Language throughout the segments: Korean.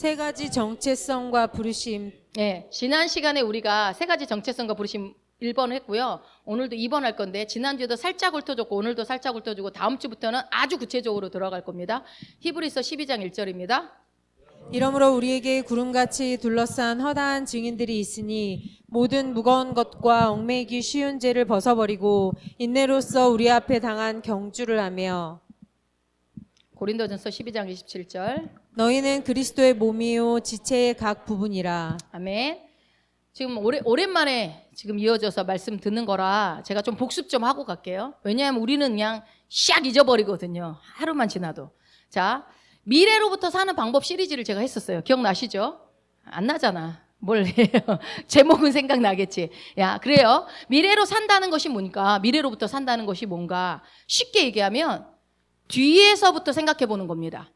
세 가지 정체성과 부르심. 예, 지난 시간에 우리가 세 가지 정체성과 부르심 1번 했고요. 오늘도 2번 할 건데 지난주에도 살짝 훑어줬고 오늘도 살짝 훑어주고 다음 주부터는 아주 구체적으로 들어갈 겁니다. 히브리서 12장 1절입니다. 이러므로 우리에게 구름같이 둘러싼 허다한 증인들이 있으니 모든 무거운 것과 얽매이기 쉬운 죄를 벗어버리고 인내로써 우리 앞에 당한 경주를 하며 고린도전서 12장 27절. 너희는 그리스도의 몸이요 지체의 각 부분이라. 아멘. 지금 오랜만에 지금 이어져서 말씀 듣는 거라 제가 좀 복습 좀 하고 갈게요. 왜냐하면 우리는 그냥 샥 잊어버리거든요. 하루만 지나도. 자, 미래로부터 사는 방법 시리즈를 제가 했었어요. 기억나시죠? 안 나잖아. 뭘 해요? 제목은 생각나겠지. 야, 그래요. 미래로 산다는 것이 뭐니까? 미래로부터 산다는 것이 뭔가? 쉽게 얘기하면 뒤에서부터 생각해 보는 겁니다.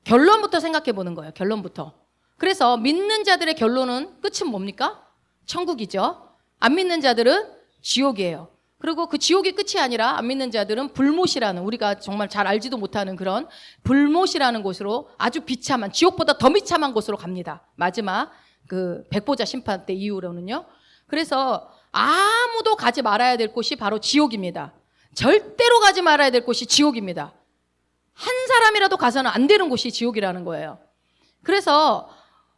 결론부터 생각해 보는 거예요. 결론부터. 그래서 믿는 자들의 결론은 끝은 뭡니까? 천국이죠. 안 믿는 자들은 지옥이에요. 그리고 그 지옥이 끝이 아니라 안 믿는 자들은 불못이라는, 우리가 정말 잘 알지도 못하는 그런 불못이라는 곳으로, 아주 비참한, 지옥보다 더 비참한 곳으로 갑니다. 마지막 그 백보자 심판 때 이후로는요. 그래서 아무도 가지 말아야 될 곳이 바로 지옥입니다. 절대로 가지 말아야 될 곳이 지옥입니다. 한 사람이라도 가서는 안 되는 곳이 지옥이라는 거예요. 그래서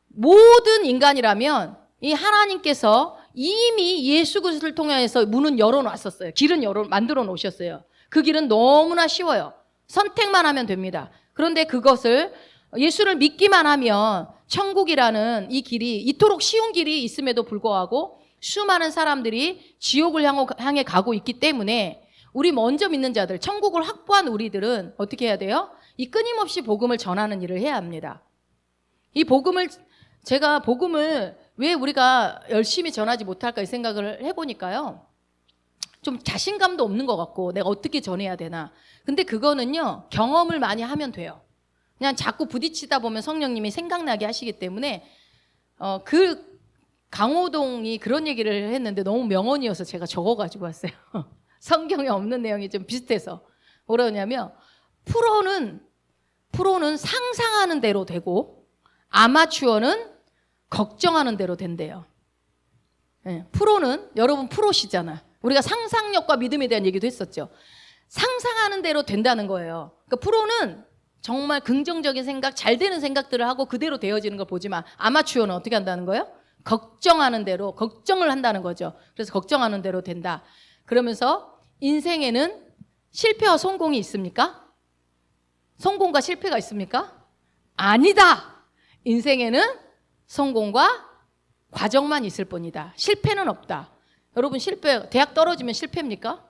모든 인간이라면 이 하나님께서 이미 예수 그리스도를 통해서 문은 열어놨었어요. 길은 만들어 놓으셨어요. 그 길은 너무나 쉬워요. 선택만 하면 됩니다. 그런데 그것을 예수를 믿기만 하면 천국이라는 이 길이, 이토록 쉬운 길이 있음에도 불구하고 수많은 사람들이 지옥을 향해 가고 있기 때문에 우리 먼저 믿는 자들, 천국을 확보한 우리들은 어떻게 해야 돼요? 이 끊임없이 복음을 전하는 일을 해야 합니다. 이 복음을, 제가 복음을 왜 우리가 열심히 전하지 못할까 이 생각을 해보니까요. 좀 자신감도 없는 것 같고 내가 어떻게 전해야 되나. 근데 그거는요, 경험을 많이 하면 돼요. 그냥 자꾸 부딪히다 보면 성령님이 생각나게 하시기 때문에 그 강호동이 그런 얘기를 했는데 너무 명언이어서 제가 적어가지고 왔어요. 성경에 없는 내용이 좀 비슷해서. 뭐라 그러냐면 프로는 상상하는 대로 되고 아마추어는 걱정하는 대로 된대요. 네, 프로는, 여러분 프로시잖아. 우리가 상상력과 믿음에 대한 얘기도 했었죠. 상상하는 대로 된다는 거예요. 그러니까 프로는 정말 긍정적인 생각, 잘 되는 생각들을 하고 그대로 되어지는 걸 보지만 아마추어는 어떻게 한다는 거예요? 걱정하는 대로, 걱정을 한다는 거죠. 그래서 걱정하는 대로 된다. 그러면서 인생에는 실패와 성공이 있습니까? 성공과 실패가 있습니까? 아니다. 인생에는 성공과 과정만 있을 뿐이다. 실패는 없다. 여러분 실패, 대학 떨어지면 실패입니까?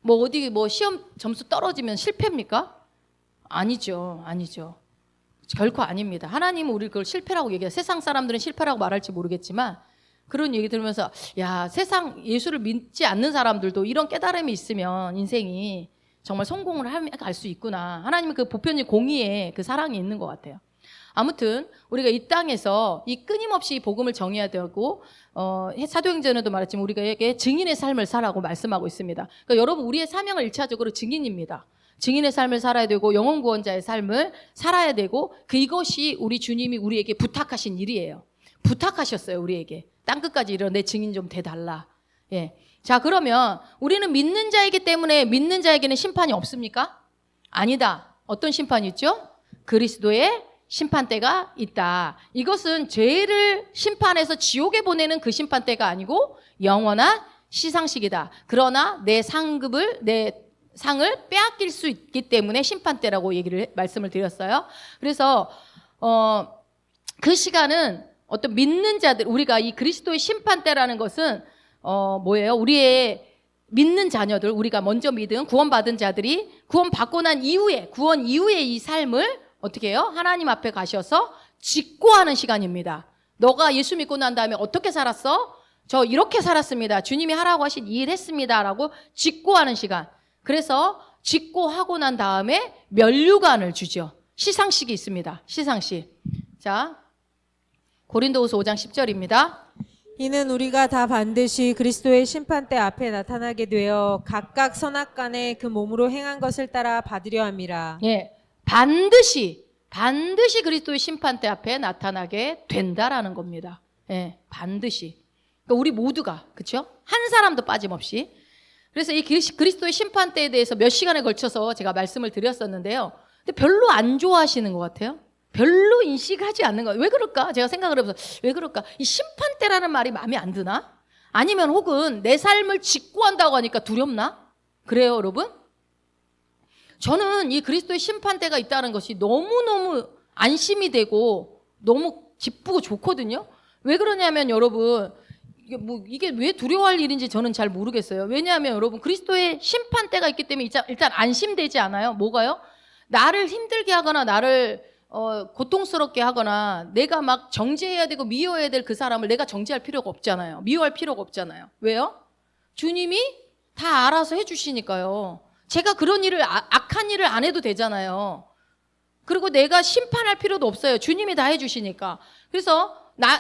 뭐 시험 점수 떨어지면 실패입니까? 아니죠. 아니죠. 결코 아닙니다. 하나님은 우리 그걸 실패라고 얘기해요. 세상 사람들은 실패라고 말할지 모르겠지만 그런 얘기 들으면서 야, 세상 예수를 믿지 않는 사람들도 이런 깨달음이 있으면 인생이 정말 성공을 할 수 있구나. 하나님은 그 보편적 공의에 그 사랑이 있는 것 같아요. 아무튼 우리가 이 땅에서 이 끊임없이 복음을 전해야 되고 사도행전에도 말했지만 우리에게 증인의 삶을 살라고 말씀하고 있습니다. 그러니까 여러분 우리의 사명은 1차적으로 증인입니다. 증인의 삶을 살아야 되고 영혼 구원자의 삶을 살아야 되고 이것이 우리 주님이 우리에게 부탁하신 일이에요. 부탁하셨어요. 우리에게. 땅끝까지 이르러 내 증인 좀 돼달라. 예. 자, 그러면 우리는 믿는 자이기 때문에 믿는 자에게는 심판이 없습니까? 아니다. 어떤 심판이 있죠? 그리스도의 심판대가 있다. 이것은 죄를 심판해서 지옥에 보내는 그 심판대가 아니고 영원한 시상식이다. 그러나 내 상을 빼앗길 수 있기 때문에 심판대라고 말씀을 드렸어요. 그래서 그 시간은 어떤 믿는 자들, 우리가 이 그리스도의 심판대라는 것은 뭐예요? 우리의 믿는 자녀들, 우리가 먼저 믿은 구원받은 자들이 구원받고 난 이후에, 구원 이후에 이 삶을 어떻게 해요? 하나님 앞에 가셔서 직고하는 시간입니다. 너가 예수 믿고 난 다음에 어떻게 살았어? 저 이렇게 살았습니다. 주님이 하라고 하신 이 일 했습니다. 라고 직고하는 시간. 그래서 직고하고 난 다음에 면류관을 주죠. 시상식이 있습니다. 시상식. 자, 고린도후서 5장 10절입니다. 이는 우리가 다 반드시 그리스도의 심판대 앞에 나타나게 되어 각각 선악간에 그 몸으로 행한 것을 따라 받으려 함이라. 예, 반드시 반드시 그리스도의 심판대 앞에 나타나게 된다라는 겁니다. 예, 반드시. 그러니까 우리 모두가, 그렇죠? 한 사람도 빠짐없이. 그래서 이 그리스도의 심판대에 대해서 몇 시간에 걸쳐서 제가 말씀을 드렸었는데요. 근데 별로 안 좋아하시는 것 같아요. 별로 인식하지 않는 거예요. 왜 그럴까? 제가 생각을 해보면서 왜 그럴까? 이 심판대라는 말이 마음에 안 드나? 아니면 혹은 내 삶을 직고한다고 하니까 두렵나? 그래요, 여러분? 저는 이 그리스도의 심판대가 있다는 것이 너무너무 안심이 되고 너무 기쁘고 좋거든요. 왜 그러냐면 여러분, 이게 왜 두려워할 일인지 저는 잘 모르겠어요. 왜냐하면 여러분, 그리스도의 심판대가 있기 때문에 일단 안심되지 않아요? 뭐가요? 나를 힘들게 하거나 나를 고통스럽게 하거나 내가 막 정죄해야 되고 미워해야 될 그 사람을 내가 정죄할 필요가 없잖아요. 미워할 필요가 없잖아요. 왜요? 주님이 다 알아서 해주시니까요. 제가 그런 일을 악한 일을 안 해도 되잖아요. 그리고 내가 심판할 필요도 없어요. 주님이 다 해주시니까. 그래서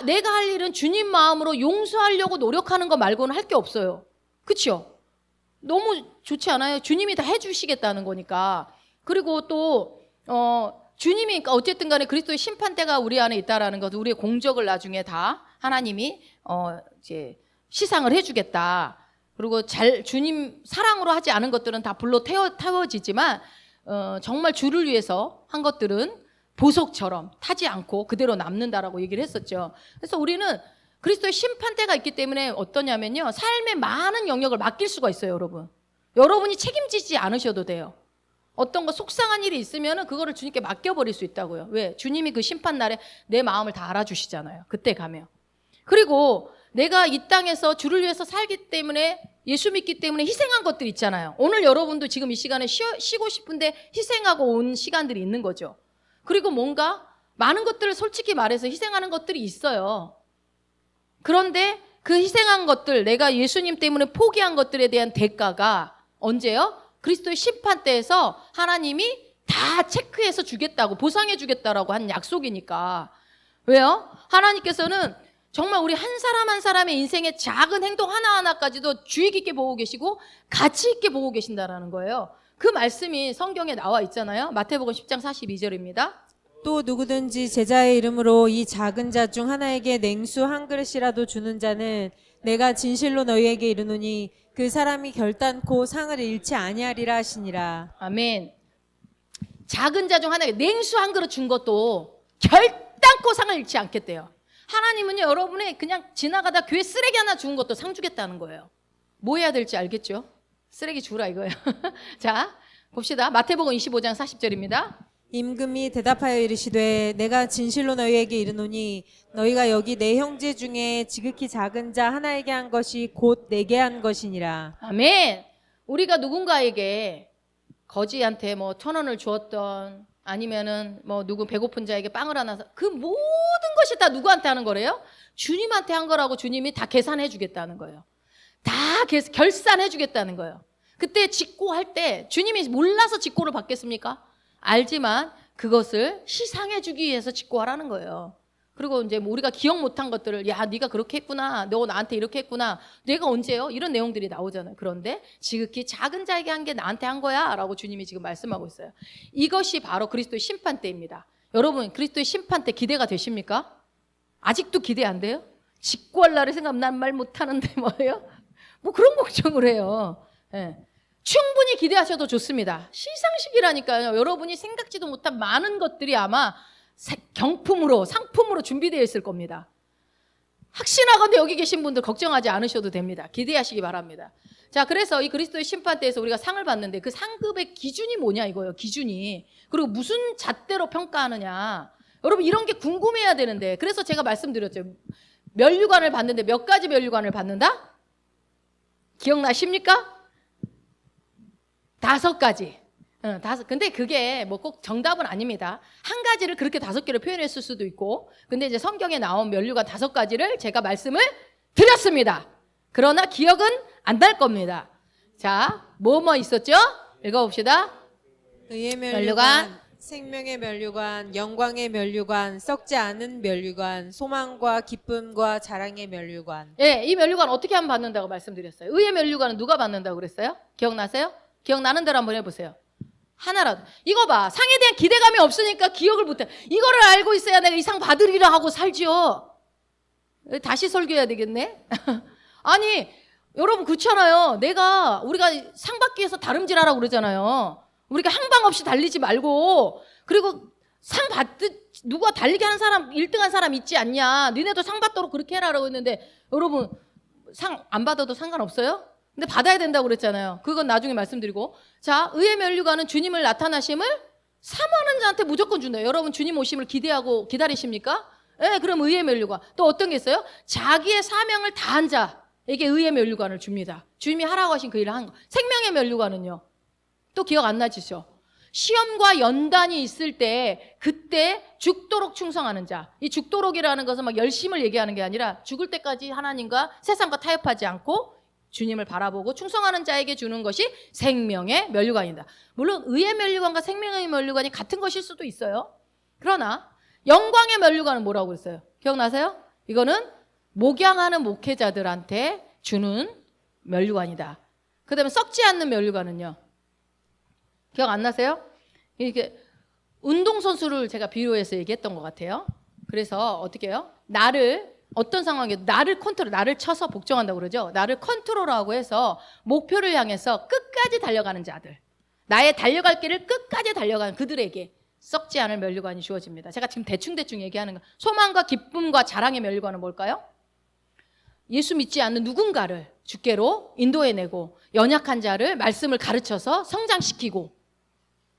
내가 할 일은 주님 마음으로 용서하려고 노력하는 거 말고는 할 게 없어요. 그렇죠? 너무 좋지 않아요? 주님이 다 해주시겠다는 거니까. 그리고 또 주님이 그러니까 어쨌든 간에 그리스도의 심판대가 우리 안에 있다라는 것은 우리의 공적을 나중에 다 하나님이 이제 시상을 해주겠다. 그리고 주님 사랑으로 하지 않은 것들은 다 불로 태워지지만 정말 주를 위해서 한 것들은 보석처럼 타지 않고 그대로 남는다라고 얘기를 했었죠. 그래서 우리는 그리스도의 심판대가 있기 때문에 어떠냐면요, 삶의 많은 영역을 맡길 수가 있어요, 여러분. 여러분이 책임지지 않으셔도 돼요. 어떤 거 속상한 일이 있으면 그거를 주님께 맡겨버릴 수 있다고요. 왜? 주님이 그 심판 날에 내 마음을 다 알아주시잖아요. 그때 가면. 그리고 내가 이 땅에서 주를 위해서 살기 때문에, 예수 믿기 때문에 희생한 것들 있잖아요. 오늘 여러분도 지금 이 시간에 쉬고 싶은데 희생하고 온 시간들이 있는 거죠. 그리고 뭔가 많은 것들을 솔직히 말해서 희생하는 것들이 있어요. 그런데 그 희생한 것들, 내가 예수님 때문에 포기한 것들에 대한 대가가 언제요? 그리스도의 심판대에서 하나님이 다 체크해서 주겠다고, 보상해 주겠다라고 한 약속이니까. 왜요? 하나님께서는 정말 우리 한 사람 한 사람의 인생의 작은 행동 하나하나까지도 주의 깊게 보고 계시고 가치 있게 보고 계신다라는 거예요. 그 말씀이 성경에 나와 있잖아요. 마태복음 10장 42절입니다. 또 누구든지 제자의 이름으로 이 작은 자 중 하나에게 냉수 한 그릇이라도 주는 자는 내가 진실로 너희에게 이르노니 그 사람이 결단코 상을 잃지 아니하리라 하시니라. 아멘. 작은 자 중 하나에게 냉수 한 그릇 준 것도 결단코 상을 잃지 않겠대요. 하나님은요, 여러분의 그냥 지나가다 교회 쓰레기 하나 준 것도 상 주겠다는 거예요. 뭐 해야 될지 알겠죠? 쓰레기 주라 이거예요. 자, 봅시다. 마태복음 25장 40절입니다. 임금이 대답하여 이르시되 내가 진실로 너희에게 이르노니 너희가 여기 내 형제 중에 지극히 작은 자 하나에게 한 것이 곧 내게 한 것이니라. 아멘. 우리가 누군가에게 거지한테 뭐 1,000원을 주었던, 아니면은 뭐 누구 배고픈 자에게 빵을 하나 사, 그 모든 것이 다 누구한테 하는 거래요? 주님한테 한 거라고 주님이 다 계산해 주겠다는 거예요. 다 결산해 주겠다는 거예요. 그때 직고할 때 주님이 몰라서 직고를 받겠습니까? 알지만 그것을 시상해 주기 위해서 직고하라는 거예요. 그리고 이제 뭐 우리가 기억 못한 것들을, 야, 네가 그렇게 했구나, 너 나한테 이렇게 했구나, 내가 언제요? 이런 내용들이 나오잖아요. 그런데 지극히 작은 자에게 한 게 나한테 한 거야 라고 주님이 지금 말씀하고 있어요. 이것이 바로 그리스도의 심판대입니다. 여러분, 그리스도의 심판대 기대가 되십니까? 아직도 기대 안 돼요? 직고할 날을 생각하면 난 말 못하는데 뭐예요? 뭐 그런 걱정을 해요. 예. 충분히 기대하셔도 좋습니다. 시상식이라니까요. 여러분이 생각지도 못한 많은 것들이 아마 경품으로, 상품으로 준비되어 있을 겁니다. 확신하건대 여기 계신 분들 걱정하지 않으셔도 됩니다. 기대하시기 바랍니다. 자, 그래서 이 그리스도의 심판대에서 우리가 상을 받는데 그 상급의 기준이 뭐냐 이거예요. 기준이. 그리고 무슨 잣대로 평가하느냐. 여러분, 이런 게 궁금해야 되는데, 그래서 제가 말씀드렸죠. 면류관을 받는데 몇 가지 면류관을 받는다? 기억나십니까? 5가지. 근데 그게 뭐 꼭 정답은 아닙니다. 한 가지를 그렇게 5개로 표현했을 수도 있고, 근데 이제 성경에 나온 면류관 5가지를 제가 말씀을 드렸습니다. 그러나 기억은 안 날 겁니다. 자, 뭐 있었죠? 읽어봅시다. 의의 면류관, 면류관, 생명의 면류관, 영광의 면류관, 썩지 않은 면류관, 소망과 기쁨과 자랑의 면류관. 예, 이 면류관 어떻게 하면 받는다고 말씀드렸어요? 의의 면류관은 누가 받는다고 그랬어요? 기억나세요? 기억나는 대로 한번 해보세요. 하나라도. 이거 봐. 상에 대한 기대감이 없으니까 기억을 못해. 이거를 알고 있어야 내가 이 상 받으리라 하고 살지요. 다시 설교해야 되겠네. 아니 여러분 그렇잖아요. 우리가 상 받기 위해서 다름질하라고 그러잖아요. 우리가 항방 없이 달리지 말고, 그리고 상 받듯 누가 달리게 하는 사람 1등한 사람 있지 않냐. 니네도 상 받도록 그렇게 해라라고 했는데 여러분 상 안 받아도 상관없어요? 근데 받아야 된다고 그랬잖아요. 그건 나중에 말씀드리고. 자, 의의 면류관은 주님을 나타나심을 사모하는 자한테 무조건 준대요. 여러분 주님 오심을 기대하고 기다리십니까? 네, 그럼 의의 면류관. 또 어떤 게 있어요? 자기의 사명을 다한 자에게 의의 면류관을 줍니다. 주님이 하라고 하신 그 일을 한 거. 생명의 면류관은요. 또 기억 안 나시죠? 시험과 연단이 있을 때 그때 죽도록 충성하는 자. 이 죽도록이라는 것은 막 열심을 얘기하는 게 아니라 죽을 때까지 하나님과 세상과 타협하지 않고 주님을 바라보고 충성하는 자에게 주는 것이 생명의 면류관이다. 물론 의의 면류관과 생명의 면류관이 같은 것일 수도 있어요. 그러나 영광의 면류관은 뭐라고 그랬어요? 기억나세요? 이거는 목양하는 목회자들한테 주는 면류관이다. 그 다음에 썩지 않는 면류관은요. 기억 안 나세요? 이게 운동선수를 제가 비유해서 얘기했던 것 같아요. 그래서 어떻게 해요? 어떤 상황에 나를 쳐서 복종한다고 그러죠. 나를 컨트롤하고 해서 목표를 향해서 끝까지 달려가는 자들, 나의 달려갈 길을 끝까지 달려가는 그들에게 썩지 않을 면류관이 주어집니다. 제가 지금 대충 얘기하는 거. 소망과 기쁨과 자랑의 면류관은 뭘까요? 예수 믿지 않는 누군가를 주께로 인도해내고 연약한 자를 말씀을 가르쳐서 성장시키고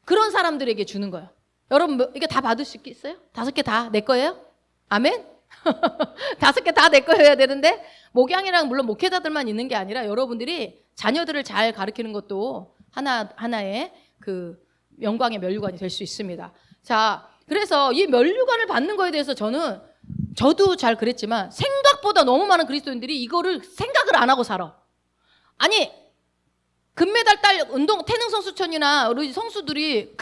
그런 사람들에게 주는 거예요. 여러분 이게 다 받을 수 있겠어요? 5개 다 내 거예요? 아멘? 5개 다 내 거여야 되는데 목양이랑 물론 목회자들만 있는 게 아니라 여러분들이 자녀들을 잘 가르치는 것도 하나의 그 영광의 면류관이 될 수 있습니다. 자, 그래서 이 면류관을 받는 거에 대해서 저도 잘 그랬지만 생각보다 너무 많은 그리스도인들이 이거를 생각을 안 하고 살아. 아니 금메달 태능 선수촌이나 우리 선수들이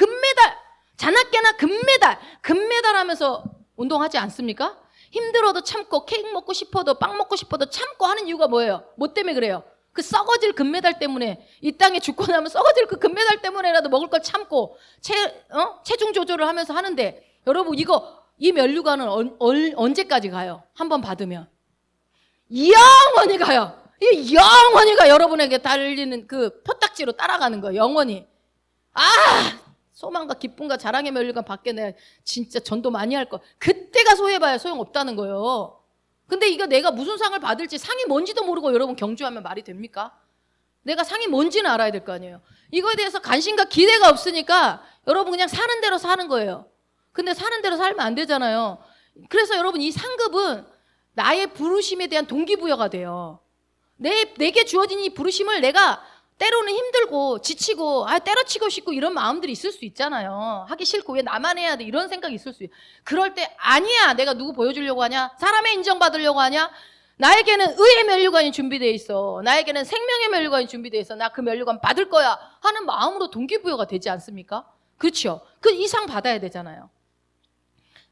자나깨나 금메달 하면서 운동하지 않습니까? 힘들어도 참고 케이크 먹고 싶어도 빵 먹고 싶어도 참고 하는 이유가 뭐예요? 뭐 때문에 그래요? 그 썩어질 금메달 때문에 이 땅에 죽고 나면 썩어질 그 금메달 때문에라도 먹을 걸 참고 체중 조절을 하면서 하는데 여러분 이 면류관은 언제까지 가요? 한번 받으면 영원히 가요. 이 영원히가 여러분에게 달리는 그 표딱지로 따라가는 거예요. 영원히. 소망과 기쁨과 자랑의 면류관 받게 내가 진짜 전도 많이 할 거. 그때가 소해봐야 소용없다는 거예요. 근데 이거 내가 무슨 상을 받을지 상이 뭔지도 모르고 여러분 경주하면 말이 됩니까? 내가 상이 뭔지는 알아야 될 거 아니에요. 이거에 대해서 관심과 기대가 없으니까 여러분 그냥 사는 대로 사는 거예요. 근데 사는 대로 살면 안 되잖아요. 그래서 여러분 이 상급은 나의 부르심에 대한 동기부여가 돼요. 내게 주어진 이 부르심을 내가 때로는 힘들고 지치고 때려치고 싶고 이런 마음들이 있을 수 있잖아요. 하기 싫고 왜 나만 해야 돼 이런 생각이 있을 수 있어요. 그럴 때 아니야 내가 누구 보여주려고 하냐, 사람의 인정받으려고 하냐, 나에게는 의의 면류관이 준비되어 있어, 나에게는 생명의 면류관이 준비되어 있어, 나 그 면류관 받을 거야 하는 마음으로 동기부여가 되지 않습니까? 그렇죠. 그 이상 받아야 되잖아요.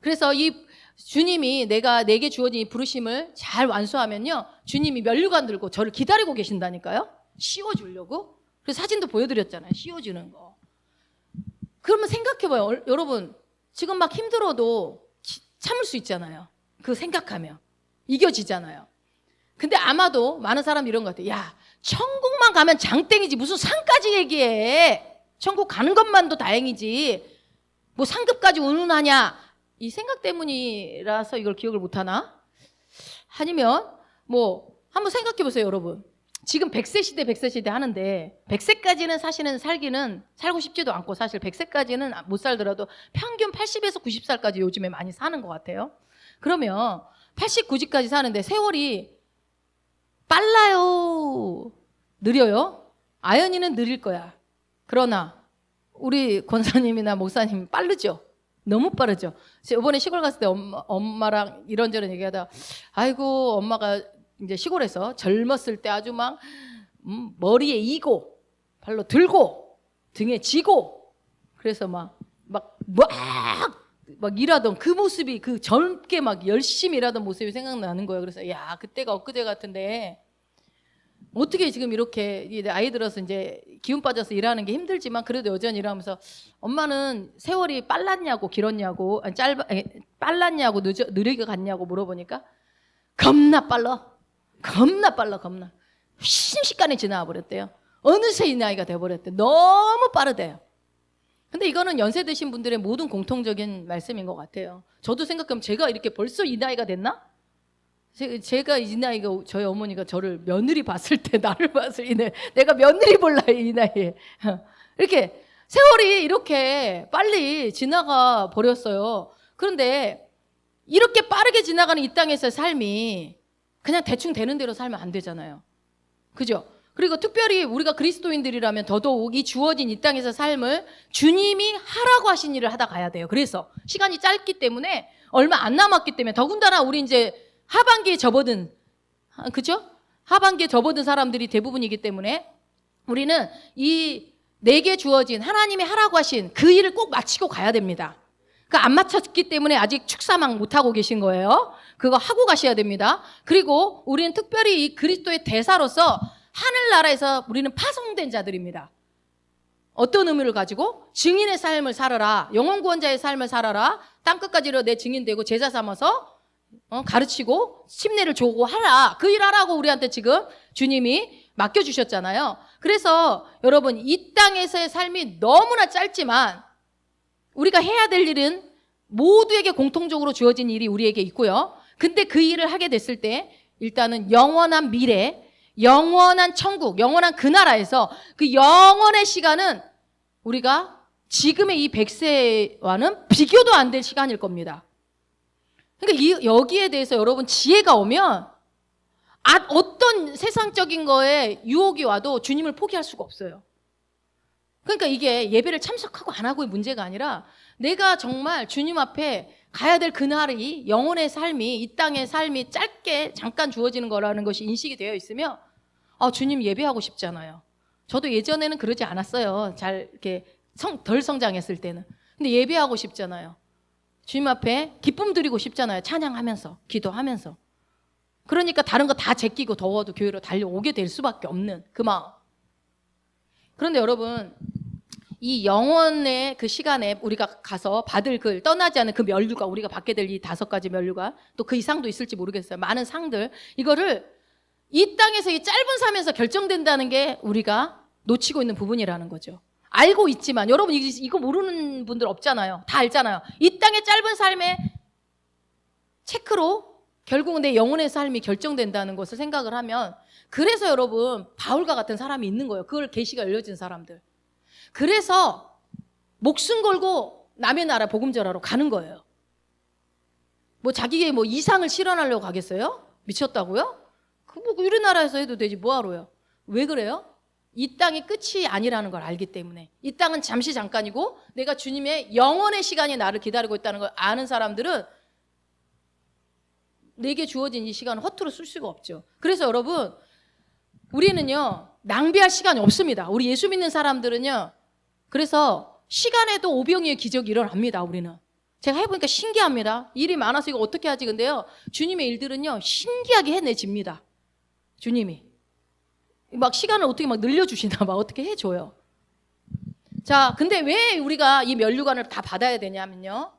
그래서 이 주님이 내게 주어진 이 부르심을 잘 완수하면요, 주님이 면류관 들고 저를 기다리고 계신다니까요. 씌워주려고. 그래서 사진도 보여드렸잖아요. 씌워주는 거. 그러면 생각해봐요. 여러분 지금 막 힘들어도 참을 수 있잖아요. 그거 생각하면 이겨지잖아요. 근데 아마도 많은 사람이 이런 것 같아요. 야, 천국만 가면 장땡이지 무슨 상까지 얘기해. 천국 가는 것만도 다행이지 뭐 상급까지 운운하냐. 이 생각 때문이라서 이걸 기억을 못하나? 아니면 뭐 한번 생각해 보세요. 여러분 지금 100세 시대 하는데 100세까지는 사실은 살고 싶지도 않고 사실 100세까지는 못 살더라도 평균 80에서 90살까지 요즘에 많이 사는 것 같아요. 그러면 80, 90까지 사는데 세월이 빨라요? 느려요? 아연이는 느릴 거야. 그러나 우리 권사님이나 목사님 빠르죠? 너무 빠르죠? 이번에 시골 갔을 때 엄마랑 이런저런 얘기하다가 아이고 엄마가 이제 시골에서 젊었을 때 아주 막 머리에 이고 발로 들고 등에 지고 그래서 막 일하던 그 모습이 그 젊게 막 열심히 일하던 모습이 생각나는 거예요. 그래서 야 그때가 엊그제 같은데 어떻게 지금 이렇게 아이 들어서 이제 기운 빠져서 일하는 게 힘들지만 그래도 여전히 일하면서 엄마는 세월이 빨랐냐고 길었냐고 아니 빨랐냐고 느리게 갔냐고 물어보니까 겁나 빨라. 순식간에 지나와 버렸대요. 어느새 이 나이가 돼버렸대. 너무 빠르대요. 근데 이거는 연세 드신 분들의 모든 공통적인 말씀인 것 같아요. 저도 생각하면 제가 이렇게 벌써 이 나이가 됐나? 제가 이 나이가 저희 어머니가 저를 며느리 봤을 때 나를 봤을 때 내가 며느리 볼 나이 이 나이에 이렇게 세월이 이렇게 빨리 지나가 버렸어요. 그런데 이렇게 빠르게 지나가는 이 땅에서의 삶이 그냥 대충 되는 대로 살면 안 되잖아요. 그죠? 그리고 특별히 우리가 그리스도인들이라면 더더욱 이 주어진 이 땅에서 삶을 주님이 하라고 하신 일을 하다 가야 돼요. 그래서 시간이 짧기 때문에 얼마 안 남았기 때문에 더군다나 우리 이제 하반기에 접어든, 그죠? 하반기에 접어든 사람들이 대부분이기 때문에 우리는 이 내게 주어진 하나님이 하라고 하신 그 일을 꼭 마치고 가야 됩니다. 그 안 마쳤기 때문에 아직 축사망 못하고 계신 거예요. 그거 하고 가셔야 됩니다. 그리고 우리는 특별히 이 그리스도의 대사로서 하늘나라에서 우리는 파송된 자들입니다. 어떤 의미를 가지고 증인의 삶을 살아라. 영혼구원자의 삶을 살아라. 땅끝까지로 내 증인되고 제자 삼아서 가르치고 침례를 주고 하라. 그 일 하라고 우리한테 지금 주님이 맡겨주셨잖아요. 그래서 여러분 이 땅에서의 삶이 너무나 짧지만 우리가 해야 될 일은 모두에게 공통적으로 주어진 일이 우리에게 있고요. 근데 그 일을 하게 됐을 때 일단은 영원한 미래, 영원한 천국, 영원한 그 나라에서 그 영원의 시간은 우리가 지금의 이 100세와는 비교도 안 될 시간일 겁니다. 그러니까 여기에 대해서 여러분 지혜가 오면 어떤 세상적인 거에 유혹이 와도 주님을 포기할 수가 없어요. 그러니까 이게 예배를 참석하고 안 하고의 문제가 아니라 내가 정말 주님 앞에 가야 될 그날이 영혼의 삶이 이 땅의 삶이 짧게 잠깐 주어지는 거라는 것이 인식이 되어 있으면 주님 예배하고 싶잖아요. 저도 예전에는 그러지 않았어요. 잘 이렇게 덜 성장했을 때는. 근데 예배하고 싶잖아요. 주님 앞에 기쁨 드리고 싶잖아요. 찬양하면서 기도하면서. 그러니까 다른 거 다 제끼고 더워도 교회로 달려오게 될 수밖에 없는 그 마음. 그런데 여러분 이 영원의 그 시간에 우리가 가서 받을 그 떠나지 않은 그 면류가 우리가 받게 될 이 5가지 면류가 또 그 이상도 있을지 모르겠어요. 많은 상들 이거를 이 땅에서 이 짧은 삶에서 결정된다는 게 우리가 놓치고 있는 부분이라는 거죠. 알고 있지만 여러분 이거 모르는 분들 없잖아요. 다 알잖아요. 이 땅의 짧은 삶의 체크로 결국은 내 영혼의 삶이 결정된다는 것을 생각을 하면 그래서 여러분 바울과 같은 사람이 있는 거예요. 그걸 계시가 열려진 사람들. 그래서 목숨 걸고 남의 나라 복음 전하러 가는 거예요. 뭐 자기의 뭐 이상을 실현하려고 가겠어요? 미쳤다고요? 우리나라에서 해도 되지 뭐하러요? 왜 그래요? 이 땅이 끝이 아니라는 걸 알기 때문에. 이 땅은 잠시 잠깐이고 내가 주님의 영원의 시간이 나를 기다리고 있다는 걸 아는 사람들은 내게 주어진 이 시간을 허투루 쓸 수가 없죠. 그래서 여러분 우리는요 낭비할 시간이 없습니다. 우리 예수 믿는 사람들은요 그래서 시간에도 오병이의 기적이 일어납니다. 우리는 제가 해보니까 신기합니다. 일이 많아서 이거 어떻게 하지? 근데요 주님의 일들은요 신기하게 해내집니다. 주님이 막 시간을 어떻게 막 늘려주시나 막 어떻게 해줘요. 자, 근데 왜 우리가 이 면류관을 다 받아야 되냐면요.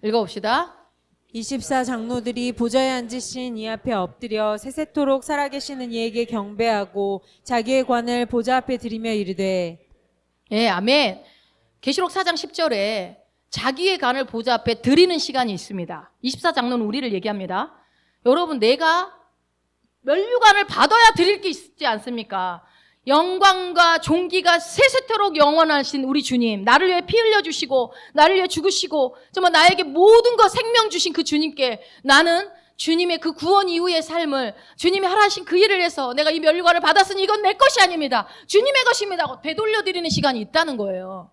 읽어봅시다. 24 장로들이 보좌에 앉으신 이 앞에 엎드려 세세토록 살아계시는 이에게 경배하고 자기의 관을 보좌 앞에 드리며 이르되 예, 아멘. 계시록 4장 10절에 자기의 관을 보좌 앞에 드리는 시간이 있습니다. 24 장로는 우리를 얘기합니다. 여러분 내가 면류관을 받아야 드릴 게 있지 않습니까? 영광과 존귀가 세세토록 영원하신 우리 주님, 나를 위해 피 흘려주시고 나를 위해 죽으시고 정말 나에게 모든 것 생명 주신 그 주님께 나는 주님의 그 구원 이후의 삶을 주님이 하라신 그 일을 해서 내가 이 면류관을 받았으니 이건 내 것이 아닙니다. 주님의 것입니다 하고 되돌려드리는 시간이 있다는 거예요.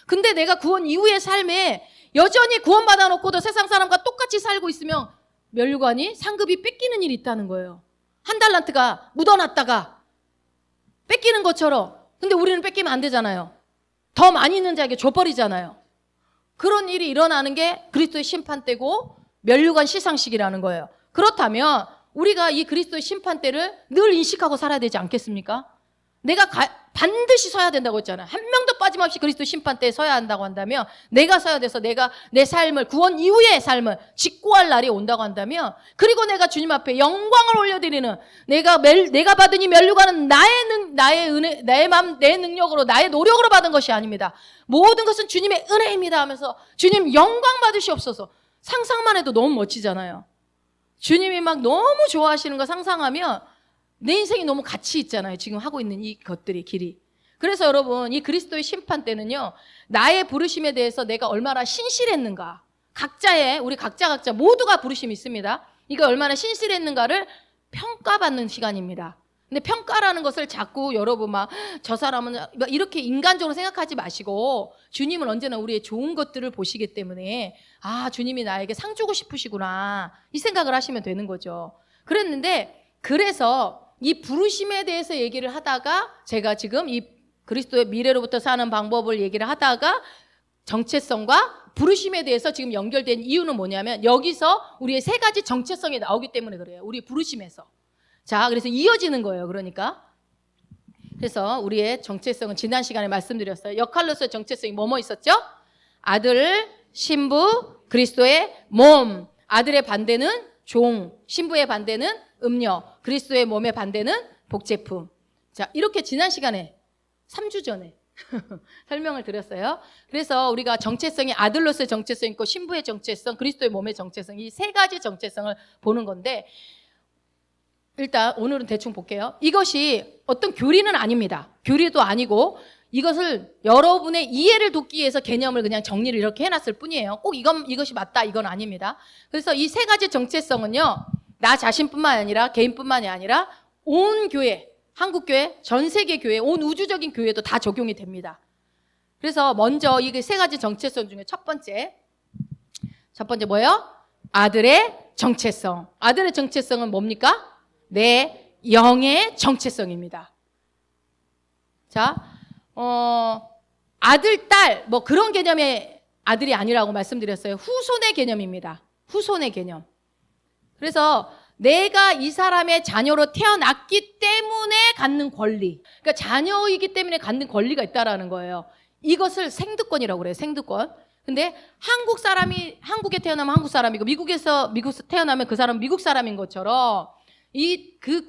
근데 내가 구원 이후의 삶에 여전히 구원받아 놓고도 세상 사람과 똑같이 살고 있으면 면류관이 상급이 뺏기는 일이 있다는 거예요. 한 달란트가 묻어놨다가 뺏기는 것처럼. 근데 우리는 뺏기면 안 되잖아요. 더 많이 있는 자에게 줘버리잖아요. 그런 일이 일어나는 게 그리스도의 심판 때고 면류관 시상식이라는 거예요. 그렇다면 우리가 이 그리스도의 심판대를 늘 인식하고 살아야 되지 않겠습니까? 내가 반드시 서야 된다고 했잖아요. 한 명도 빠짐없이 그리스도 심판대에 서야 한다고 한다면, 내가 서야 돼서 내가 내 삶을, 구원 이후의 삶을 직고할 날이 온다고 한다면, 그리고 내가 주님 앞에 영광을 올려드리는, 내가 받은 이 면류관은 나의 은혜, 내 능력으로, 나의 노력으로 받은 것이 아닙니다. 모든 것은 주님의 은혜입니다 하면서 주님 영광 받으시옵소서. 상상만 해도 너무 멋지잖아요. 주님이 막 너무 좋아하시는 거 상상하면 내 인생이 너무 가치 있잖아요. 지금 하고 있는 이 것들이 길이. 그래서 여러분, 이 그리스도의 심판 때는요, 나의 부르심에 대해서 내가 얼마나 신실했는가, 우리 각자 모두가 부르심이 있습니다. 이거 얼마나 신실했는가를 평가받는 시간입니다. 근데 평가라는 것을 자꾸 여러분 저 사람은 막 이렇게 인간적으로 생각하지 마시고, 주님은 언제나 우리의 좋은 것들을 보시기 때문에 주님이 나에게 상 주고 싶으시구나, 이 생각을 하시면 되는 거죠. 그래서 이 부르심에 대해서 얘기를 하다가, 제가 지금 이 그리스도의 미래로부터 사는 방법을 얘기를 하다가 정체성과 부르심에 대해서 지금 연결된 이유는 뭐냐면, 여기서 우리의 세 가지 정체성이 나오기 때문에 그래요. 우리 부르심에서. 자, 그래서 이어지는 거예요. 그래서 우리의 정체성은 지난 시간에 말씀드렸어요. 역할로서의 정체성이 뭐뭐 있었죠? 아들, 신부, 그리스도의 몸. 아들의 반대는 종, 신부의 반대는 음녀, 그리스도의 몸의 반대는 복제품. 자, 이렇게 지난 시간에 3주 전에 설명을 드렸어요. 그래서 우리가 정체성이 아들로서의 정체성 있고, 신부의 정체성, 그리스도의 몸의 정체성, 이 세 가지 정체성을 보는 건데, 일단 오늘은 대충 볼게요. 이것이 어떤 교리는 아닙니다. 교리도 아니고, 이것을 여러분의 이해를 돕기 위해서 개념을 그냥 정리를 이렇게 해놨을 뿐이에요. 꼭 이것이 맞다, 이건 아닙니다. 그래서 이 세 가지 정체성은요, 나 자신뿐만 아니라, 개인뿐만이 아니라 온 교회, 한국교회, 전 세계 교회, 온 우주적인 교회도 다 적용이 됩니다. 그래서 먼저 이 세 가지 정체성 중에 첫 번째 뭐예요? 아들의 정체성. 아들의 정체성은 뭡니까? 내 영의 정체성입니다. 자, 아들, 딸, 그런 개념의 아들이 아니라고 말씀드렸어요. 후손의 개념입니다. 후손의 개념. 그래서 내가 이 사람의 자녀로 태어났기 때문에 갖는 권리. 그러니까 자녀이기 때문에 갖는 권리가 있다라는 거예요. 이것을 생득권이라고 그래요. 생득권. 근데 한국에 태어나면 한국 사람이고, 미국에서 태어나면 그 사람은 미국 사람인 것처럼,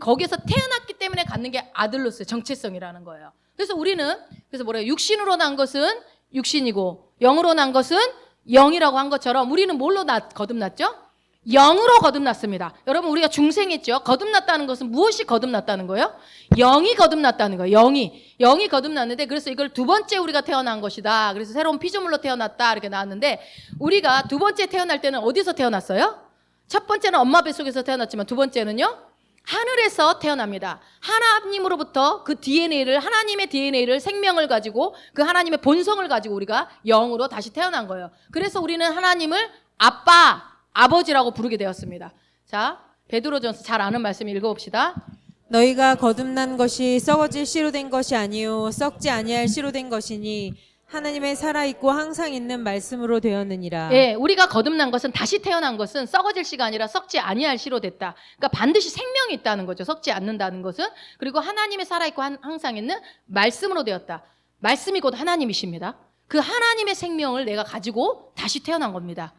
거기에서 태어났기 때문에 갖는 게 아들로서의 정체성이라는 거예요. 그래서 우리는, 뭐래요? 육신으로 난 것은 육신이고, 영으로 난 것은 영이라고 한 것처럼, 우리는 뭘로 거듭났죠? 영으로 거듭났습니다. 여러분, 우리가 중생했죠? 거듭났다는 것은 무엇이 거듭났다는 거예요? 영이 거듭났다는 거예요. 영이 거듭났는데, 그래서 이걸 두 번째 우리가 태어난 것이다. 그래서 새로운 피조물로 태어났다, 이렇게 나왔는데, 우리가 두 번째 태어날 때는 어디서 태어났어요? 첫 번째는 엄마 뱃속에서 태어났지만, 두 번째는요, 하늘에서 태어납니다. 하나님으로부터 그 하나님의 DNA를, 생명을 가지고, 그 하나님의 본성을 가지고 우리가 영으로 다시 태어난 거예요. 그래서 우리는 하나님을 아버지라고 부르게 되었습니다. 자, 베드로전서 잘 아는 말씀 읽어봅시다. 너희가 거듭난 것이 썩어질 씨로 된 것이 아니요 썩지 아니할 씨로 된 것이니 하나님의 살아있고 항상 있는 말씀으로 되었느니라. 예, 우리가 거듭난 것은, 다시 태어난 것은 썩어질 씨가 아니라 썩지 아니할 씨로 됐다. 그러니까 반드시 생명이 있다는 거죠. 썩지 않는다는 것은. 그리고 하나님의 살아있고 항상 있는 말씀으로 되었다. 말씀이 곧 하나님이십니다. 그 하나님의 생명을 내가 가지고 다시 태어난 겁니다.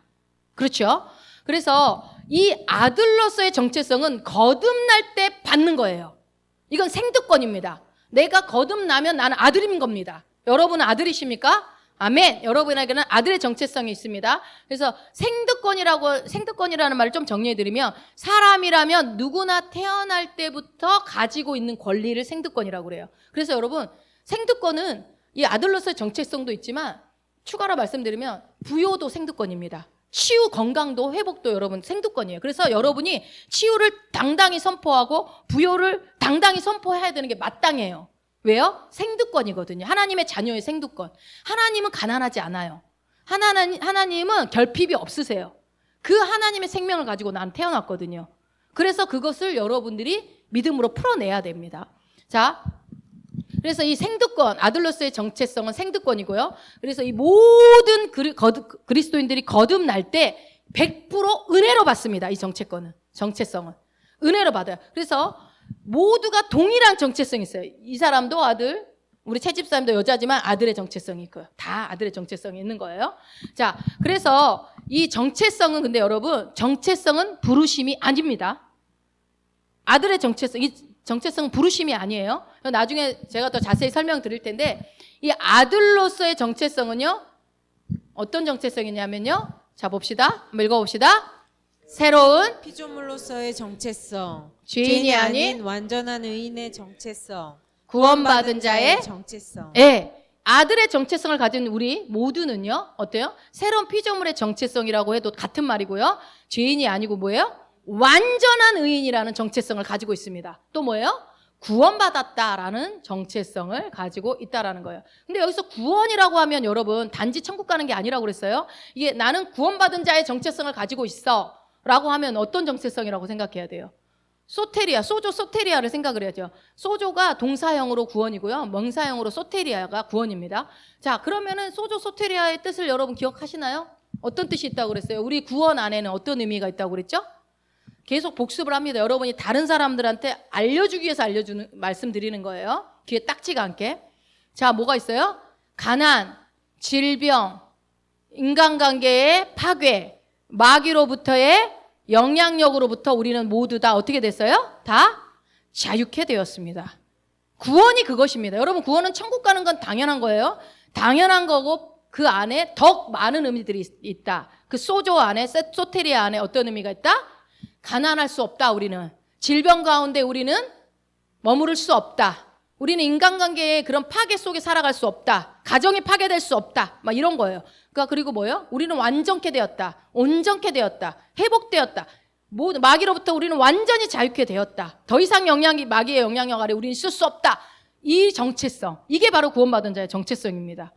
그렇죠? 그래서 이 아들로서의 정체성은 거듭날 때 받는 거예요. 이건 생득권입니다. 내가 거듭나면 나는 아들인 겁니다. 여러분은 아들이십니까? 아멘. 여러분에게는 아들의 정체성이 있습니다. 그래서 생득권이라는 말을 좀 정리해드리면, 사람이라면 누구나 태어날 때부터 가지고 있는 권리를 생득권이라고 그래요. 그래서 여러분, 생득권은 이 아들로서의 정체성도 있지만, 추가로 말씀드리면 부요도 생득권입니다. 치유, 건강도, 회복도 여러분 생득권이에요. 그래서 여러분이 치유를 당당히 선포하고 부요를 당당히 선포해야 되는 게 마땅해요. 왜요? 생득권이거든요. 하나님의 자녀의 생득권. 하나님은 가난하지 않아요. 하나님은 결핍이 없으세요. 그 하나님의 생명을 가지고 난 태어났거든요. 그래서 그것을 여러분들이 믿음으로 풀어내야 됩니다. 자, 그래서 이 생득권, 아들로서의 정체성은 생득권이고요. 그래서 이 모든 그리스도인들이 거듭날 때 100% 은혜로 받습니다. 이 정체성은. 은혜로 받아요. 그래서 모두가 동일한 정체성이 있어요. 이 사람도 아들, 우리 채집사님도 여자지만 아들의 정체성이 있고요. 다 아들의 정체성이 있는 거예요. 자, 그래서 이 정체성은 근데 여러분, 정체성은 부르심이 아닙니다. 아들의 정체성, 이 정체성은 부르심이 아니에요. 나중에 제가 더 자세히 설명드릴 텐데 이 아들로서의 정체성은요. 어떤 정체성이냐면요. 자, 봅시다. 한번 읽어봅시다. 새로운 피조물로서의 정체성, 죄인이 아닌 완전한 의인의 정체성, 구원받은 자의 정체성. 예, 아들의 정체성을 가진 우리 모두는요. 어때요? 새로운 피조물의 정체성이라고 해도 같은 말이고요. 죄인이 아니고 뭐예요? 완전한 의인이라는 정체성을 가지고 있습니다. 또 뭐예요? 구원받았다라는 정체성을 가지고 있다라는 거예요. 근데 여기서 구원이라고 하면 여러분 단지 천국 가는 게 아니라고 그랬어요. 이게 나는 구원받은 자의 정체성을 가지고 있어 라고 하면 어떤 정체성이라고 생각해야 돼요? 소테리아, 소조 소테리아를 생각을 해야죠. 소조가 동사형으로 구원이고요. 명사형으로 소테리아가 구원입니다. 자, 그러면은 소조 소테리아의 뜻을 여러분 기억하시나요? 어떤 뜻이 있다고 그랬어요? 우리 구원 안에는 어떤 의미가 있다고 그랬죠? 계속 복습을 합니다. 여러분이 다른 사람들한테 알려주기 위해서 말씀드리는 거예요. 귀에 딱지가 않게. 자, 뭐가 있어요? 가난, 질병, 인간관계의 파괴, 마귀로부터의 영향력으로부터 우리는 모두 다 어떻게 됐어요? 다 자유케 되었습니다. 구원이 그것입니다. 여러분, 구원은 천국 가는 건 당연한 거예요. 당연한 거고 그 안에 더 많은 의미들이 있다. 그 소조 안에, 소테리아 안에 어떤 의미가 있다? 가난할 수 없다. 우리는 질병 가운데 우리는 머무를 수 없다. 우리는 인간관계의 그런 파괴 속에 살아갈 수 없다. 가정이 파괴될 수 없다. 막 이런 거예요. 그러니까 그리고 뭐예요? 우리는 완전케 되었다. 온전케 되었다. 회복되었다. 마귀로부터 우리는 완전히 자유케 되었다. 더 이상 마귀의 영향력 아래 우리는 있을 수 없다. 이 정체성, 이게 바로 구원받은 자의 정체성입니다.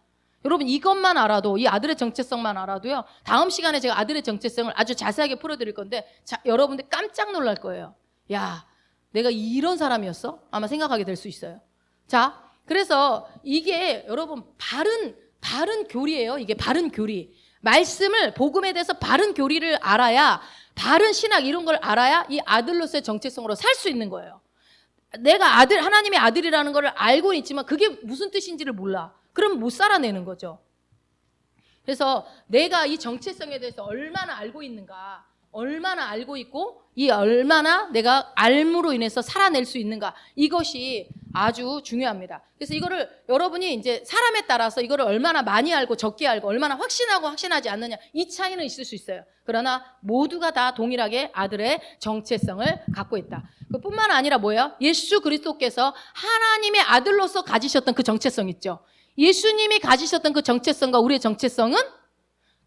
여러분, 이것만 알아도, 이 아들의 정체성만 알아도요, 다음 시간에 제가 아들의 정체성을 아주 자세하게 풀어드릴 건데, 자, 여러분들 깜짝 놀랄 거예요. 야, 내가 이런 사람이었어? 아마 생각하게 될 수 있어요. 자, 그래서 이게 여러분 바른 교리예요. 이게 바른 교리. 말씀을, 복음에 대해서 바른 교리를 알아야, 바른 신학 이런 걸 알아야 이 아들로서의 정체성으로 살 수 있는 거예요. 내가 하나님의 아들이라는 걸 알고는 있지만 그게 무슨 뜻인지를 몰라. 그럼 못 살아내는 거죠. 그래서 내가 이 정체성에 대해서 얼마나 알고 있는가, 얼마나 알고 있고 이 얼마나 내가 알므로 인해서 살아낼 수 있는가, 이것이 아주 중요합니다. 그래서 이거를 여러분이 이제 사람에 따라서 이거를 얼마나 많이 알고 적게 알고 얼마나 확신하고 확신하지 않느냐, 이 차이는 있을 수 있어요. 그러나 모두가 다 동일하게 아들의 정체성을 갖고 있다. 그뿐만 아니라 뭐예요? 예수 그리스도께서 하나님의 아들로서 가지셨던 그 정체성 있죠. 예수님이 가지셨던 그 정체성과 우리의 정체성은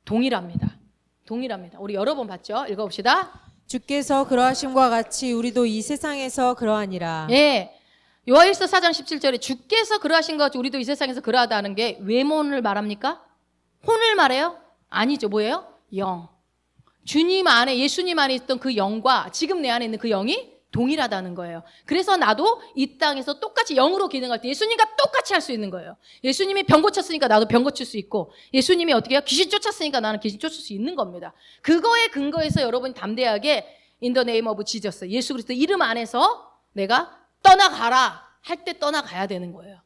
동일합니다. 동일합니다. 우리 여러 번 봤죠? 읽어봅시다. 주께서 그러하심과 같이 우리도 이 세상에서 그러하니라. 예. 요한일서 4장 17절에 주께서 그러하신 것 같이 우리도 이 세상에서 그러하다는 게 외모를 말합니까? 혼을 말해요? 아니죠. 뭐예요? 영. 주님 안에, 예수님 안에 있던 그 영과 지금 내 안에 있는 그 영이 동일하다는 거예요. 그래서 나도 이 땅에서 똑같이 영으로 기능할 때 예수님과 똑같이 할 수 있는 거예요. 예수님이 병 고쳤으니까 나도 병 고칠 수 있고, 예수님이 어떻게 해요? 귀신 쫓았으니까 나는 귀신 쫓을 수 있는 겁니다. 그거에 근거해서 여러분이 담대하게 In the name of Jesus, 예수 그리스도 이름 안에서 내가 떠나가라 할 때 떠나가야 되는 거예요.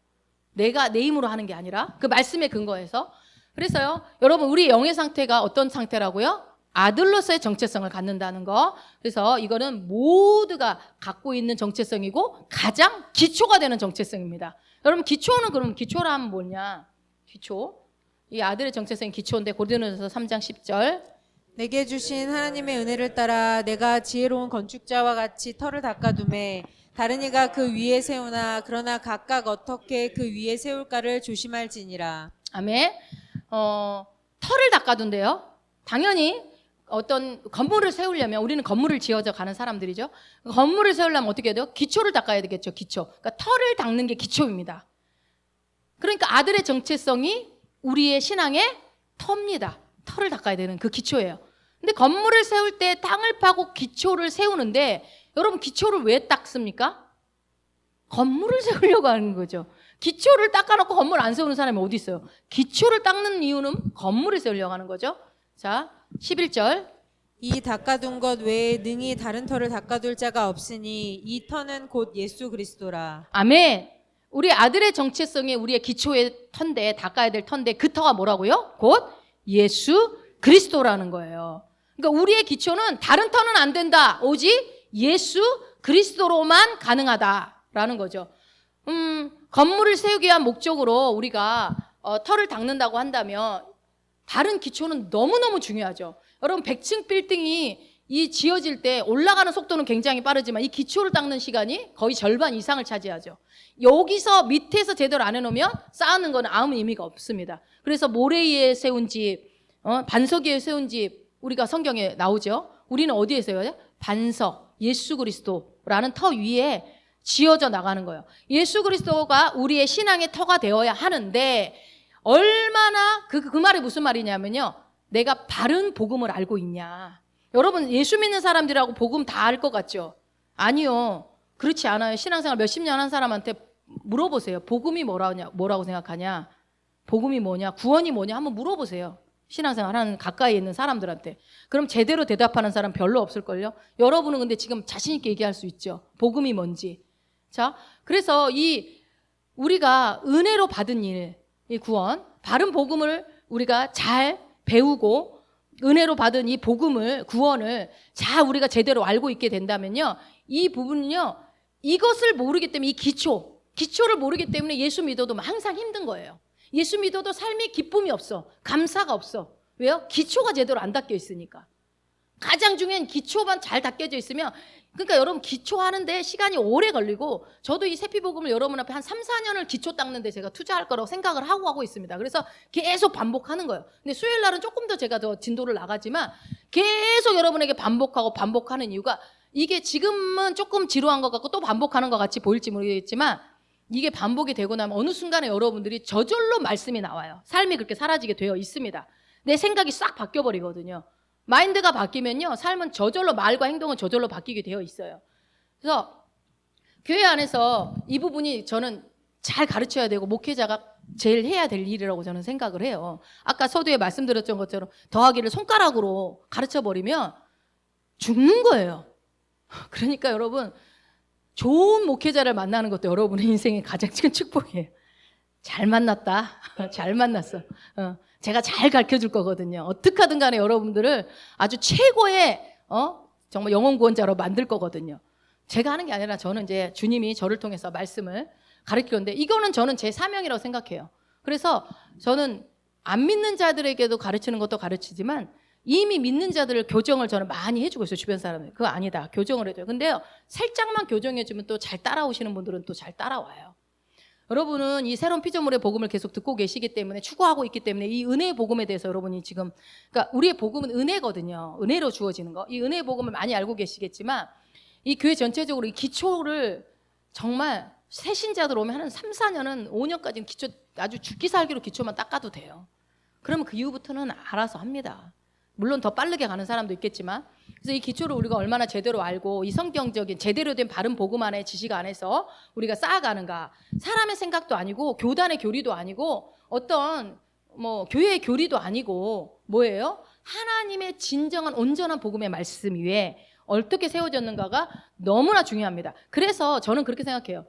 내가 내 힘으로 하는 게 아니라 그 말씀에 근거해서. 그래서요, 여러분, 우리 영의 상태가 어떤 상태라고요? 아들로서의 정체성을 갖는다는 거. 그래서 이거는 모두가 갖고 있는 정체성이고 가장 기초가 되는 정체성입니다. 여러분, 기초는 그럼 기초라면 뭐냐? 기초. 이 아들의 정체성이 기초인데 고린도전서 3장 10절. 내게 주신 하나님의 은혜를 따라 내가 지혜로운 건축자와 같이 터를 닦아두매 다른 이가 그 위에 세우나 그러나 각각 어떻게 그 위에 세울까를 조심할지니라. 아멘. 터를 닦아둔대요. 당연히 어떤 건물을 세우려면, 우리는 건물을 지어져 가는 사람들이죠. 건물을 세우려면 어떻게 해야 돼요? 기초를 닦아야 되겠죠. 기초. 그러니까 터를 닦는 게 기초입니다. 그러니까 아들의 정체성이 우리의 신앙의 터입니다. 터를 닦아야 되는 그 기초예요. 근데 건물을 세울 때 땅을 파고 기초를 세우는데, 여러분, 기초를 왜 닦습니까? 건물을 세우려고 하는 거죠. 기초를 닦아놓고 건물 안 세우는 사람이 어디 있어요? 기초를 닦는 이유는 건물을 세우려고 하는 거죠. 자, 11절. 이 닦아둔 것 외에 능히 다른 터를 닦아둘 자가 없으니 이 터는 곧 예수 그리스도라. 아멘. 우리 아들의 정체성이 우리의 기초의 터인데, 닦아야 될 터인데, 그 터가 뭐라고요? 곧 예수 그리스도라는 거예요. 그러니까 우리의 기초는 다른 터는 안 된다. 오직 예수 그리스도로만 가능하다라는 거죠. 건물을 세우기 위한 목적으로 우리가 터를 닦는다고 한다면 다른 기초는 너무너무 중요하죠. 여러분 100층 빌딩이 이 지어질 때 올라가는 속도는 굉장히 빠르지만 이 기초를 닦는 시간이 거의 절반 이상을 차지하죠. 여기서 밑에서 제대로 안 해놓으면 쌓는 건 아무 의미가 없습니다. 그래서 모래 위에 세운 집, 반석 위에 세운 집 우리가 성경에 나오죠. 우리는 어디에 세워요? 반석, 예수 그리스도라는 터 위에 지어져 나가는 거예요. 예수 그리스도가 우리의 신앙의 터가 되어야 하는데 얼마나 그 말이 무슨 말이냐면요. 내가 바른 복음을 알고 있냐. 여러분 예수 믿는 사람들하고 복음 다 알 것 같죠? 아니요. 그렇지 않아요. 신앙생활 몇십 년 한 사람한테 물어보세요. 복음이 뭐라고 생각하냐? 복음이 뭐냐? 구원이 뭐냐? 한번 물어보세요. 신앙생활 하는 가까이 있는 사람들한테. 그럼 제대로 대답하는 사람 별로 없을걸요? 여러분은 근데 지금 자신 있게 얘기할 수 있죠. 복음이 뭔지. 자, 그래서 우리가 은혜로 받은 일, 이 구원, 바른 복음을 우리가 잘 배우고 은혜로 받은 이 복음을, 구원을 잘 우리가 제대로 알고 있게 된다면요. 이 부분은요. 이것을 모르기 때문에 이 기초를 모르기 때문에 예수 믿어도 항상 힘든 거예요. 예수 믿어도 삶에 기쁨이 없어. 감사가 없어. 왜요? 기초가 제대로 안 닦여 있으니까. 가장 중요한 기초만 잘 닦여져 있으면 그러니까 여러분 기초하는데 시간이 오래 걸리고 저도 이 세피복음을 여러분 앞에 한 3, 4년을 기초 닦는데 제가 투자할 거라고 생각을 하고 있습니다. 그래서 계속 반복하는 거예요. 근데 수요일 날은 조금 더 제가 더 진도를 나가지만 계속 여러분에게 반복하는 이유가 이게 지금은 조금 지루한 것 같고 또 반복하는 것 같이 보일지 모르겠지만 이게 반복이 되고 나면 어느 순간에 여러분들이 저절로 말씀이 나와요. 삶이 그렇게 사라지게 되어 있습니다. 내 생각이 싹 바뀌어버리거든요. 마인드가 바뀌면요. 삶은 저절로 말과 행동은 저절로 바뀌게 되어 있어요. 그래서 교회 안에서 이 부분이 저는 잘 가르쳐야 되고 목회자가 제일 해야 될 일이라고 저는 생각을 해요. 아까 서두에 말씀드렸던 것처럼 더하기를 손가락으로 가르쳐버리면 죽는 거예요. 그러니까 여러분 좋은 목회자를 만나는 것도 여러분의 인생의 가장 큰 축복이에요. 잘 만났다. 잘 만났어. 제가 잘 가르쳐 줄 거거든요. 어떻게 하든 간에 여러분들을 아주 최고의 정말 영혼 구원자로 만들 거거든요. 제가 하는 게 아니라 저는 이제 주님이 저를 통해서 말씀을 가르치는데 이거는 저는 제 사명이라고 생각해요. 그래서 저는 안 믿는 자들에게도 가르치는 것도 가르치지만 이미 믿는 자들을 교정을 저는 많이 해주고 있어요. 주변 사람들. 그거 아니다. 교정을 해줘요. 근데요. 살짝만 교정해주면 또 잘 따라오시는 분들은 또 잘 따라와요. 여러분은 이 새로운 피조물의 복음을 계속 듣고 계시기 때문에 추구하고 있기 때문에 이 은혜의 복음에 대해서 여러분이 지금 그러니까 우리의 복음은 은혜거든요. 은혜로 주어지는 거. 이 은혜의 복음을 많이 알고 계시겠지만 이 교회 전체적으로 이 기초를 정말 새 신자들 오면 한 3, 4년은 5년까지는 기초 아주 죽기 살기로 기초만 닦아도 돼요. 그러면 그 이후부터는 알아서 합니다. 물론 더 빠르게 가는 사람도 있겠지만 그래서 이 기초를 우리가 얼마나 제대로 알고 이 성경적인 제대로 된 바른 복음 안에 지식 안에서 우리가 쌓아가는가. 사람의 생각도 아니고 교단의 교리도 아니고 어떤 교회의 교리도 아니고 뭐예요? 하나님의 진정한 온전한 복음의 말씀 위에 어떻게 세워졌는가가 너무나 중요합니다. 그래서 저는 그렇게 생각해요.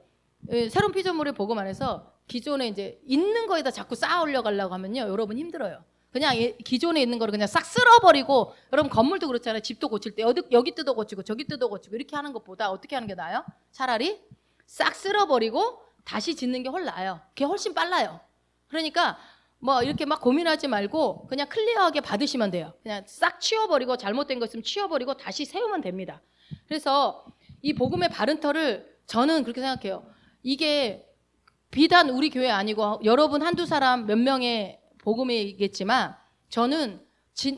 새로운 피조물의 복음 안에서 기존에 이제 있는 거에다 자꾸 쌓아 올려가려고 하면요. 여러분 힘들어요. 그냥 기존에 있는 거를 그냥 싹 쓸어버리고 여러분 건물도 그렇잖아요. 집도 고칠 때 여기 뜯어 고치고 저기 뜯어 고치고 이렇게 하는 것보다 어떻게 하는 게 나아요? 차라리 싹 쓸어버리고 다시 짓는 게 훨씬 나아요. 그게 훨씬 빨라요. 그러니까 이렇게 막 고민하지 말고 그냥 클리어하게 받으시면 돼요. 그냥 싹 치워버리고 잘못된 거 있으면 치워버리고 다시 세우면 됩니다. 그래서 이 복음의 바른 터를 저는 그렇게 생각해요. 이게 비단 우리 교회 아니고 여러분 한두 사람 몇 명의 복음이겠지만 저는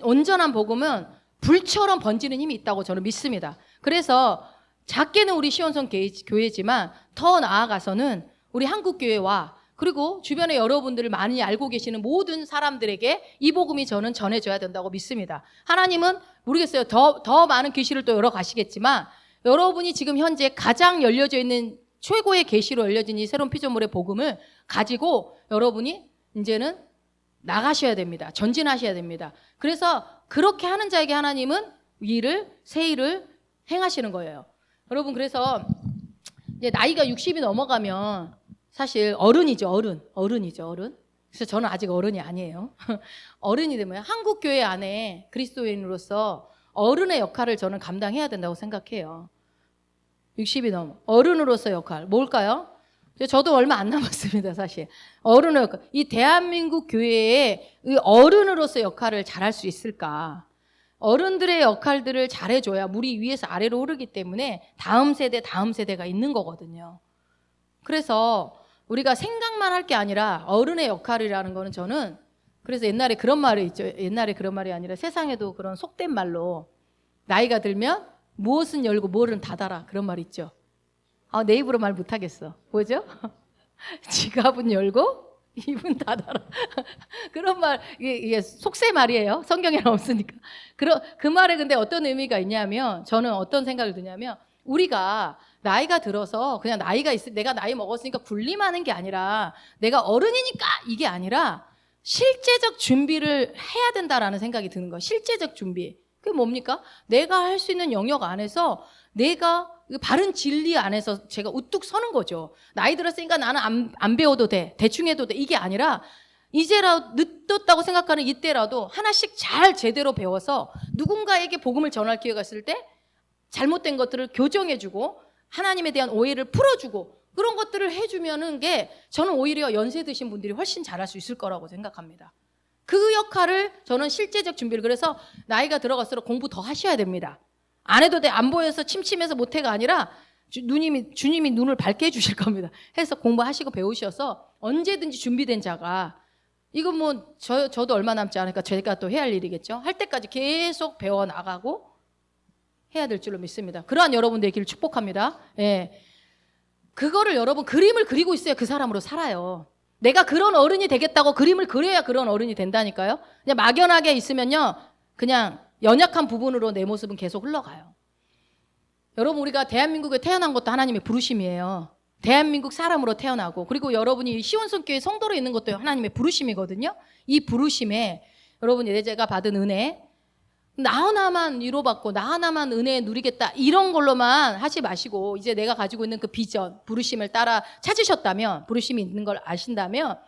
온전한 복음은 불처럼 번지는 힘이 있다고 저는 믿습니다. 그래서 작게는 우리 시온성 교회지만 더 나아가서는 우리 한국교회와 그리고 주변에 여러분들을 많이 알고 계시는 모든 사람들에게 이 복음이 저는 전해져야 된다고 믿습니다. 하나님은 모르겠어요. 더 많은 계시를 또 열어가시겠지만 여러분이 지금 현재 가장 열려져 있는 최고의 계시로 열려진 이 새로운 피조물의 복음을 가지고 여러분이 이제는 나가셔야 됩니다. 전진하셔야 됩니다. 그래서 그렇게 하는 자에게 하나님은 새 일을 행하시는 거예요. 여러분, 그래서 이제 나이가 60이 넘어가면 사실 어른이죠. 어른이죠. 어른. 그래서 저는 아직 어른이 아니에요. 어른이 되면 한국 교회 안에 그리스도인으로서 어른의 역할을 저는 감당해야 된다고 생각해요. 60이 넘어. 어른으로서 역할. 뭘까요? 저도 얼마 안 남았습니다, 사실. 어른의 역할. 이 대한민국 교회의 어른으로서 역할을 잘할 수 있을까? 어른들의 역할들을 잘해줘야 물이 위에서 아래로 흐르기 때문에 다음 세대가 있는 거거든요. 그래서 우리가 생각만 할 게 아니라 어른의 역할이라는 거는 저는 그래서 옛날에 그런 말이 있죠. 옛날에 그런 말이 아니라 세상에도 그런 속된 말로 나이가 들면 무엇은 열고 무엇은 닫아라 그런 말 있죠. 내 입으로 말 못하겠어. 뭐죠? 지갑은 열고 입은 닫아라. 그런 말 이게 속세 말이에요. 성경에는 없으니까. 그 말에 근데 어떤 의미가 있냐면 저는 어떤 생각을 드냐면 우리가 나이가 들어서 그냥 내가 나이 먹었으니까 군림하는 게 아니라 내가 어른이니까 이게 아니라 실제적 준비를 해야 된다라는 생각이 드는 거예요. 실제적 준비. 그게 뭡니까? 내가 할 수 있는 영역 안에서 내가 바른 진리 안에서 제가 우뚝 서는 거죠. 나이 들었으니까 나는 안 배워도 돼. 대충 해도 돼. 이게 아니라 이제라도 늦었다고 생각하는 이때라도 하나씩 잘 제대로 배워서 누군가에게 복음을 전할 기회가 있을 때 잘못된 것들을 교정해주고 하나님에 대한 오해를 풀어주고 그런 것들을 해주면은 게 저는 오히려 연세 드신 분들이 훨씬 잘할 수 있을 거라고 생각합니다. 그 역할을 저는 실제적 준비를 그래서 나이가 들어갈수록 공부 더 하셔야 됩니다. 안 해도 돼. 안 보여서 침침해서 못해가 아니라 주님이 눈을 밝게 해주실 겁니다. 해서 공부하시고 배우셔서 언제든지 준비된 자가 이거 뭐 저도 얼마 남지 않으니까 제가 또 해야 할 일이겠죠. 할 때까지 계속 배워나가고 해야 될 줄로 믿습니다. 그러한 여러분 되기를 축복합니다. 예. 그거를 여러분 그림을 그리고 있어야 그 사람으로 살아요. 내가 그런 어른이 되겠다고 그림을 그려야 그런 어른이 된다니까요. 그냥 막연하게 있으면요. 그냥 연약한 부분으로 내 모습은 계속 흘러가요. 여러분 우리가 대한민국에 태어난 것도 하나님의 부르심이에요. 대한민국 사람으로 태어나고 그리고 여러분이 시온성교회 성도로 있는 것도 하나님의 부르심이거든요. 이 부르심에 여러분이 제가 받은 은혜 나 하나만 위로받고 나 하나만 은혜 누리겠다 이런 걸로만 하지 마시고 이제 내가 가지고 있는 그 비전 부르심을 따라 찾으셨다면 부르심이 있는 걸 아신다면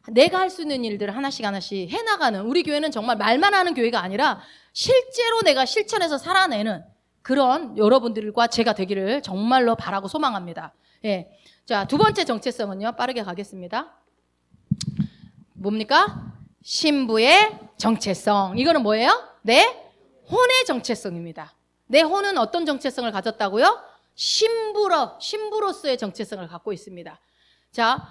내가 할 수 있는 일들을 하나씩 해나가는 우리 교회는 정말 말만 하는 교회가 아니라 실제로 내가 실천해서 살아내는 그런 여러분들과 제가 되기를 정말로 바라고 소망합니다. 예. 자, 두 번째 정체성은요. 빠르게 가겠습니다. 뭡니까? 신부의 정체성. 이거는 뭐예요? 내 혼의 정체성입니다. 내 혼은 어떤 정체성을 가졌다고요? 신부로서의 정체성을 갖고 있습니다. 자,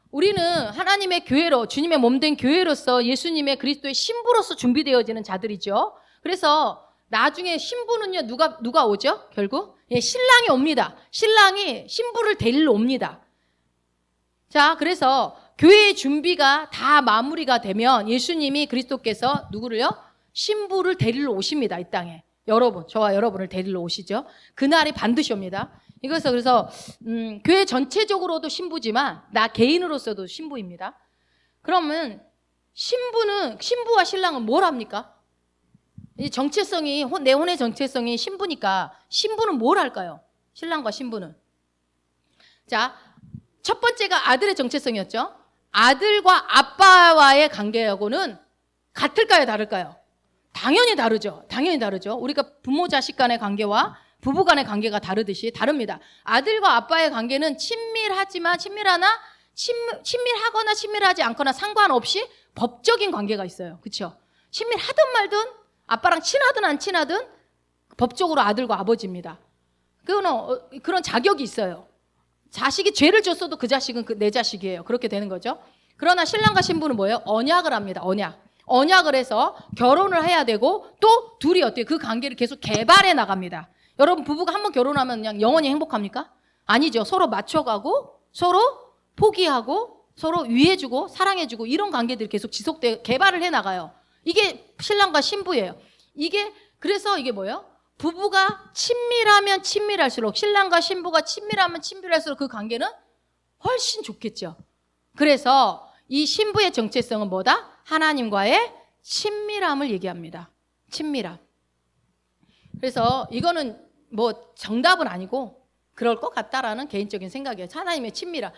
우리는 하나님의 교회로 주님의 몸된 교회로서 예수님의 그리스도의 신부로서 준비되어지는 자들이죠. 그래서 나중에 신부는요 누가 오죠? 결국 신랑이 옵니다. 신랑이 신부를 데리러 옵니다. 자, 그래서 교회의 준비가 다 마무리가 되면 예수님이 그리스도께서 누구를요? 신부를 데리러 오십니다. 이 땅에. 여러분, 저와 여러분을 데리러 오시죠. 그날이 반드시 옵니다. 이것은 그래서 교회 전체적으로도 신부지만 나 개인으로서도 신부입니다. 그러면 신부와 신랑은 뭘 합니까? 이 정체성이 내 혼의 정체성이 신부니까 신부는 뭘 할까요? 신랑과 신부는. 자, 첫 번째가 아들의 정체성이었죠. 아들과 아빠와의 관계하고는 같을까요, 다를까요? 당연히 다르죠. 당연히 다르죠. 우리가 부모 자식 간의 관계와 부부 간의 관계가 다릅니다. 아들과 아빠의 관계는 친밀하거나 친밀하지 않거나 상관없이 법적인 관계가 있어요. 그렇죠? 친밀하든 말든 아빠랑 친하든 안 친하든 법적으로 아들과 아버지입니다. 그런 자격이 있어요. 자식이 죄를 졌어도 그 자식은 내 자식이에요. 그렇게 되는 거죠. 그러나 신랑과 신부는 뭐예요? 언약을 합니다. 언약을 해서 결혼을 해야 되고 또 둘이 어때요? 그 관계를 계속 개발해 나갑니다. 여러분 부부가 한번 결혼하면 그냥 영원히 행복합니까? 아니죠. 서로 맞춰가고 서로 포기하고 서로 위해주고 사랑해주고 이런 관계들이 계속 개발을 해 나가요. 이게 신랑과 신부예요. 그래서 이게 뭐예요? 부부가 친밀하면 친밀할수록 신랑과 신부가 친밀하면 친밀할수록 그 관계는 훨씬 좋겠죠. 그래서 이 신부의 정체성은 뭐다? 하나님과의 친밀함을 얘기합니다. 친밀함. 그래서 이거는 뭐 정답은 아니고 그럴 것 같다라는 개인적인 생각이에요. 하나님의 친밀함.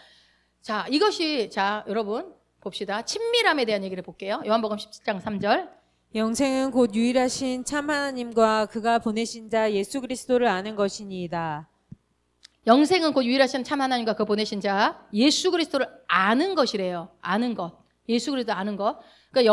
자, 이것이 자 여러분 봅시다. 친밀함에 대한 얘기를 볼게요. 요한복음 17장 3절. 영생은 곧 유일하신 참 하나님과 그가 보내신 자 예수 그리스도를 아는 것이니이다. 영생은 곧 유일하신 참 하나님과 그 보내신 자 예수 그리스도를 아는 것이래요. 아는 것. 예수 그리스도 아는 것. 그러니까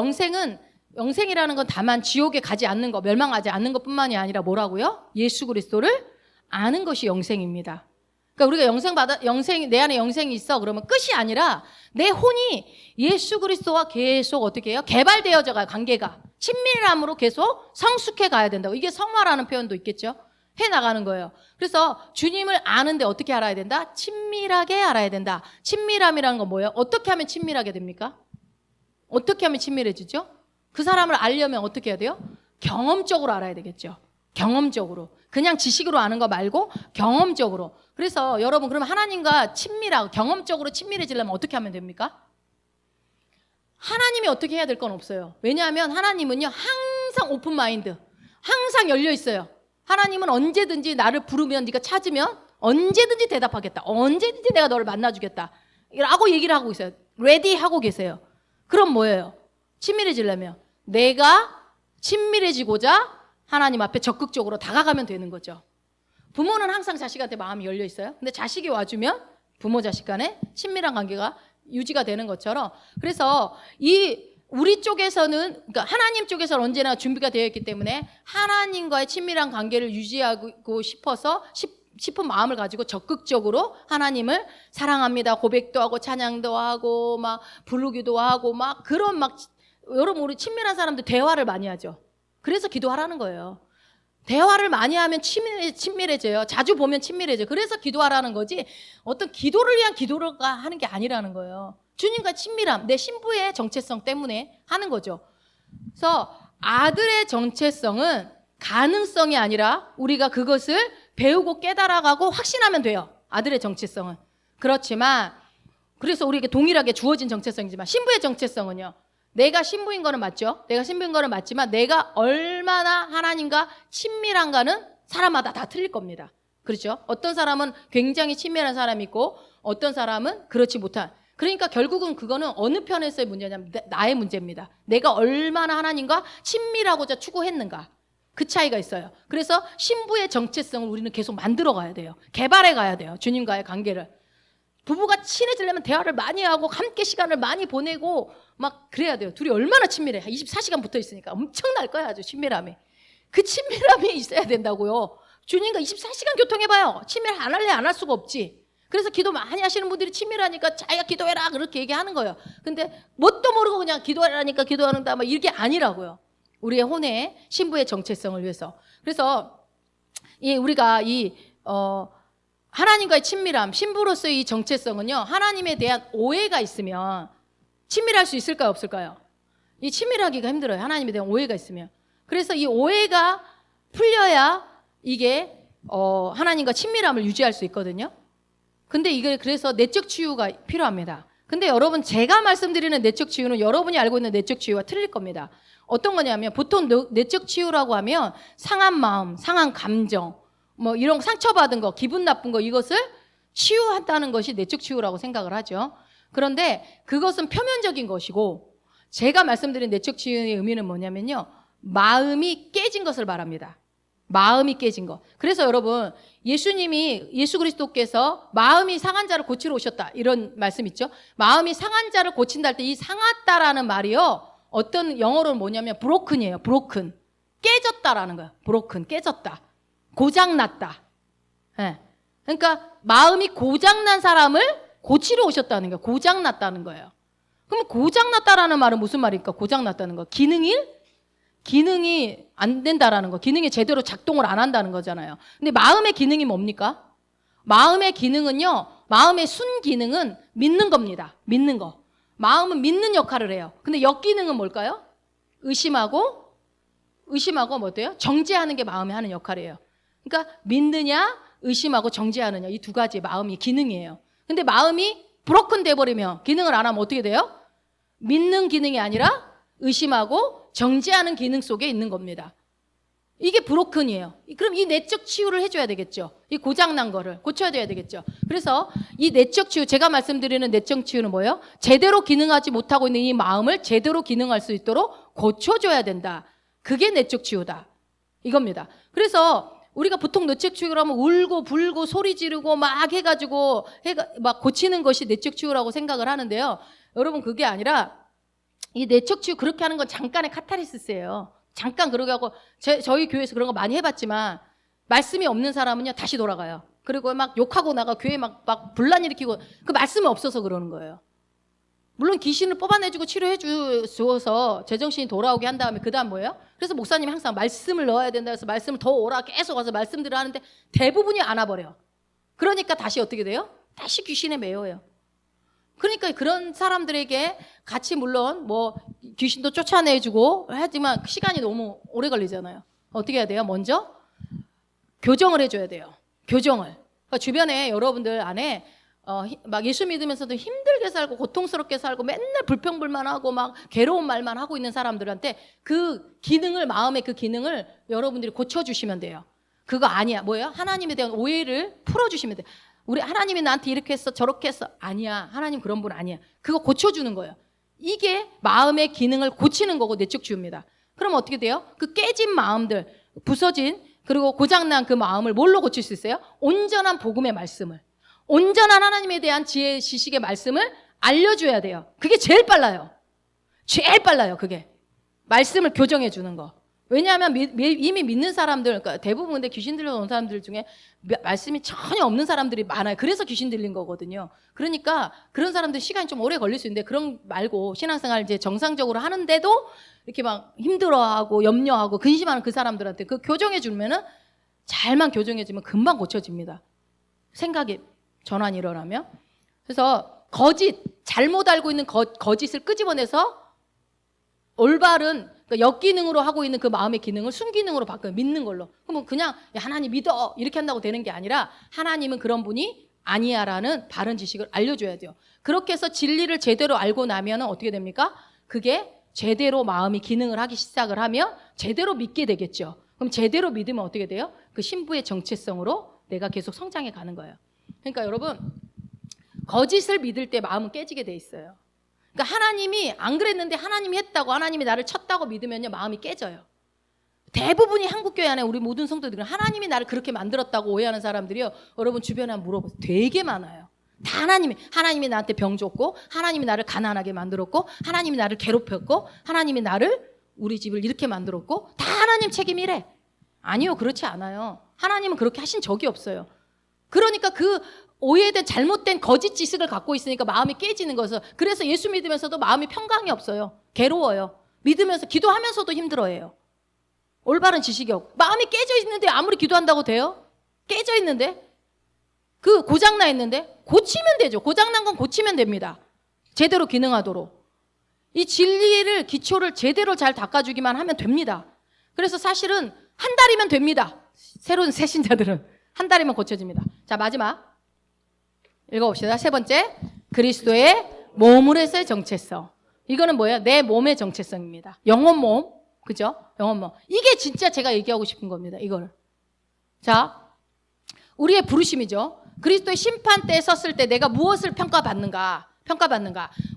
영생이라는 건 다만 지옥에 가지 않는 것, 멸망하지 않는 것뿐만이 아니라 뭐라고요? 예수 그리스도를 아는 것이 영생입니다. 그러니까 우리가 내 안에 영생이 있어 그러면 끝이 아니라 내 혼이 예수 그리스도와 계속 어떻게 해요? 개발되어져 가요. 관계가 친밀함으로 계속 성숙해 가야 된다고. 이게 성화라는 표현도 있겠죠. 해 나가는 거예요. 그래서 주님을 아는데 어떻게 알아야 된다? 친밀하게 알아야 된다. 친밀함이라는 건 뭐예요? 어떻게 하면 친밀하게 됩니까? 어떻게 하면 친밀해지죠? 그 사람을 알려면 어떻게 해야 돼요? 경험적으로 알아야 되겠죠. 경험적으로. 그냥 지식으로 아는 거 말고 경험적으로. 그래서 여러분 그러면 하나님과 친밀하고 경험적으로 친밀해지려면 어떻게 하면 됩니까? 하나님이 어떻게 해야 될 건 없어요. 왜냐하면 하나님은요 항상 오픈 마인드, 항상 열려 있어요. 하나님은 언제든지 나를 부르면 네가 찾으면 언제든지 대답하겠다. 언제든지 내가 너를 만나주겠다. 라고 얘기를 하고 있어요. 레디 하고 계세요. 그럼 뭐예요? 친밀해지려면 내가 친밀해지고자 하나님 앞에 적극적으로 다가가면 되는 거죠. 부모는 항상 자식한테 마음이 열려 있어요. 근데 자식이 와주면 부모 자식 간에 친밀한 관계가 유지가 되는 것처럼 그래서 우리 쪽에서는 그러니까 하나님 쪽에서는 언제나 준비가 되어 있기 때문에 하나님과의 친밀한 관계를 유지하고 싶은 마음을 가지고 적극적으로 하나님을 사랑합니다 고백도 하고 찬양도 하고 막 부르기도 하고 막 그런 막 여러분 우리 친밀한 사람들 대화를 많이 하죠. 그래서 기도하라는 거예요. 대화를 많이 하면 친밀해져요. 자주 보면 친밀해져요. 그래서 기도하라는 거지 어떤 기도를 위한 기도를 하는 게 아니라는 거예요. 주님과 친밀함, 내 신부의 정체성 때문에 하는 거죠. 그래서 아들의 정체성은 가능성이 아니라 우리가 그것을 배우고 깨달아가고 확신하면 돼요. 아들의 정체성은. 그렇지만 그래서 우리에게 동일하게 주어진 정체성이지만 신부의 정체성은요. 내가 신부인 거는 맞죠. 내가 신부인 거는 맞지만 내가 얼마나 하나님과 친밀한가는 사람마다 다 틀릴 겁니다. 그렇죠? 어떤 사람은 굉장히 친밀한 사람이 있고 어떤 사람은 그렇지 못한. 그러니까 결국은 그거는 어느 편에서의 문제냐면 나의 문제입니다. 내가 얼마나 하나님과 친밀하고자 추구했는가. 그 차이가 있어요. 그래서 신부의 정체성을 우리는 계속 만들어 가야 돼요. 개발해 가야 돼요. 주님과의 관계를. 부부가 친해지려면 대화를 많이 하고 함께 시간을 많이 보내고 막 그래야 돼요. 둘이 얼마나 친밀해. 24시간 붙어 있으니까 엄청날 거야 아주 친밀함이. 그 친밀함이 있어야 된다고요. 주님과 24시간 교통해봐요. 친밀 안 할래 안 할 수가 없지. 그래서 기도 많이 하시는 분들이 친밀하니까 자기가 기도해라 그렇게 얘기하는 거예요. 근데 뭣도 모르고 그냥 기도하라니까 기도하는다 막 이게 아니라고요. 우리의 혼의 신부의 정체성을 위해서. 그래서 우리가 하나님과의 친밀함, 신부로서의 이 정체성은요. 하나님에 대한 오해가 있으면 친밀할 수 있을까요? 없을까요? 이 친밀하기가 힘들어요. 하나님에 대한 오해가 있으면. 그래서 이 오해가 풀려야 이게 하나님과 친밀함을 유지할 수 있거든요. 근데 이게 그래서 내적 치유가 필요합니다. 근데 여러분 제가 말씀드리는 내적 치유는 여러분이 알고 있는 내적 치유와 틀릴 겁니다. 어떤 거냐면 보통 내적 치유라고 하면 상한 마음, 상한 감정 뭐 이런 상처받은 거, 기분 나쁜 거 이것을 치유한다는 것이 내적 치유라고 생각을 하죠. 그런데 그것은 표면적인 것이고 제가 말씀드린 내적 치유의 의미는 뭐냐면요. 마음이 깨진 것을 말합니다. 마음이 깨진 것. 그래서 여러분 예수 그리스도께서 마음이 상한 자를 고치러 오셨다. 이런 말씀 있죠. 마음이 상한 자를 고친다 할 때 이 상하다라는 말이요. 어떤 영어로는 뭐냐면 브로큰이에요. 브로큰. 깨졌다라는 거예요. 브로큰. 깨졌다. 고장났다. 네. 그러니까 마음이 고장난 사람을 고치러 오셨다는 거예요. 고장났다는 거예요. 그럼 고장났다라는 말은 무슨 말입니까? 고장났다는 거. 기능이 안 된다라는 거. 기능이 제대로 작동을 안 한다는 거잖아요. 근데 마음의 기능이 뭡니까? 마음의 기능은요. 마음의 순기능은 믿는 겁니다. 믿는 거. 마음은 믿는 역할을 해요. 근데 역기능은 뭘까요? 의심하고 뭐 어때요? 정죄하는 게 마음이 하는 역할이에요. 그러니까 믿느냐 의심하고 정죄하느냐 이 두 가지 마음이 기능이에요. 근데 마음이 브로큰 돼버리면 기능을 안 하면 어떻게 돼요? 믿는 기능이 아니라 의심하고 정죄하는 기능 속에 있는 겁니다. 이게 브로큰이에요. 그럼 이 내적 치유를 해줘야 되겠죠. 이 고장난 거를 고쳐줘야 되겠죠. 그래서 이 내적 치유, 제가 말씀드리는 내적 치유는 뭐예요? 제대로 기능하지 못하고 있는 이 마음을 제대로 기능할 수 있도록 고쳐줘야 된다. 그게 내적 치유다. 이겁니다. 그래서 우리가 보통 내적 치유를 하면 울고 불고 소리 지르고 막 해가지고 막 고치는 것이 내적 치유라고 생각을 하는데요. 여러분 그게 아니라 이 내적 치유 그렇게 하는 건 잠깐의 카타르시스예요. 잠깐 그러게 하고 저희 교회에서 그런 거 많이 해봤지만 말씀이 없는 사람은요 다시 돌아가요. 그리고 막 욕하고 나가 교회 막 분란 일으키고 그 말씀이 없어서 그러는 거예요. 물론 귀신을 뽑아내주고 치료해 주어서 제정신이 돌아오게 한 다음에 그 다음 뭐예요? 그래서 목사님이 항상 말씀을 넣어야 된다 해서 말씀을 더 오라 계속 와서 말씀들을 하는데 대부분이 안 와버려. 그러니까 다시 어떻게 돼요? 다시 귀신에 매여요. 그러니까 그런 사람들에게 같이 물론 뭐 귀신도 쫓아내주고 하지만 시간이 너무 오래 걸리잖아요. 어떻게 해야 돼요? 먼저 교정을 해줘야 돼요. 교정을. 그러니까 주변에 여러분들 안에 막 예수 믿으면서도 힘들게 살고 고통스럽게 살고 맨날 불평불만하고 막 괴로운 말만 하고 있는 사람들한테 그 기능을 마음의 그 기능을 여러분들이 고쳐주시면 돼요. 그거 아니야. 뭐예요? 하나님에 대한 오해를 풀어주시면 돼요. 우리 하나님이 나한테 이렇게 했어 저렇게 했어. 아니야. 하나님 그런 분 아니야. 그거 고쳐주는 거예요. 이게 마음의 기능을 고치는 거고 내적 치유입니다. 그럼 어떻게 돼요? 그 깨진 마음들, 부서진 그리고 고장난 그 마음을 뭘로 고칠 수 있어요? 온전한 복음의 말씀을, 온전한 하나님에 대한 지혜 지식의 말씀을 알려줘야 돼요. 그게 제일 빨라요. 제일 빨라요. 그게 말씀을 교정해 주는 거. 왜냐하면 이미 믿는 사람들, 그러니까 대부분 근데 귀신 들려온 사람들 중에 말씀이 전혀 없는 사람들이 많아요. 그래서 귀신 들린 거거든요. 그러니까 그런 사람들 시간이 좀 오래 걸릴 수 있는데 그런 말고 신앙생활 이제 정상적으로 하는데도 이렇게 막 힘들어하고 염려하고 근심하는 그 사람들한테 그 교정해 주면은 잘만 교정해 주면 금방 고쳐집니다. 생각이 전환이 일어나면. 그래서 잘못 알고 있는 거짓을 끄집어내서 올바른 그러니까 역기능으로 하고 있는 그 마음의 기능을 순기능으로 바꿔요. 믿는 걸로. 그러면 그냥 야, 하나님 믿어 이렇게 한다고 되는 게 아니라 하나님은 그런 분이 아니야라는 바른 지식을 알려줘야 돼요. 그렇게 해서 진리를 제대로 알고 나면 어떻게 됩니까? 그게 제대로 마음이 기능을 하기 시작을 하면 제대로 믿게 되겠죠. 그럼 제대로 믿으면 어떻게 돼요? 그 신부의 정체성으로 내가 계속 성장해 가는 거예요. 그러니까 여러분 거짓을 믿을 때 마음은 깨지게 돼 있어요. 그러니까 하나님이 안 그랬는데 하나님이 했다고 하나님이 나를 쳤다고 믿으면요 마음이 깨져요. 대부분이 한국교회 안에 우리 모든 성도들은 하나님이 나를 그렇게 만들었다고 오해하는 사람들이요. 여러분 주변에 한번 물어보세요. 되게 많아요. 다 하나님이 나한테 병 줬고 하나님이 나를 가난하게 만들었고 하나님이 나를 괴롭혔고 하나님이 나를 우리 집을 이렇게 만들었고 다 하나님 책임이래. 아니요. 그렇지 않아요. 하나님은 그렇게 하신 적이 없어요. 그러니까 그 오해된 잘못된 거짓 지식을 갖고 있으니까 마음이 깨지는 거죠. 그래서 예수 믿으면서도 마음이 평강이 없어요. 괴로워요. 믿으면서 기도하면서도 힘들어해요. 올바른 지식이 없고 마음이 깨져 있는데 아무리 기도한다고 돼요? 깨져 있는데 그 고장나 있는데 고치면 되죠. 고장난 건 고치면 됩니다. 제대로 기능하도록. 이 진리를 기초를 제대로 잘 닦아주기만 하면 됩니다. 그래서 사실은 한 달이면 됩니다. 새로운 새신자들은 한 달이면 고쳐집니다. 자 마지막 읽어봅시다. 세 번째, 그리스도의 몸으로서의 정체성. 이거는 뭐예요? 내 몸의 정체성입니다. 영혼 몸, 그죠? 영혼 몸. 이게 진짜 제가 얘기하고 싶은 겁니다. 이거를. 자, 우리의 부르심이죠. 그리스도의 심판대에 섰을 때 내가 무엇을 평가받는가?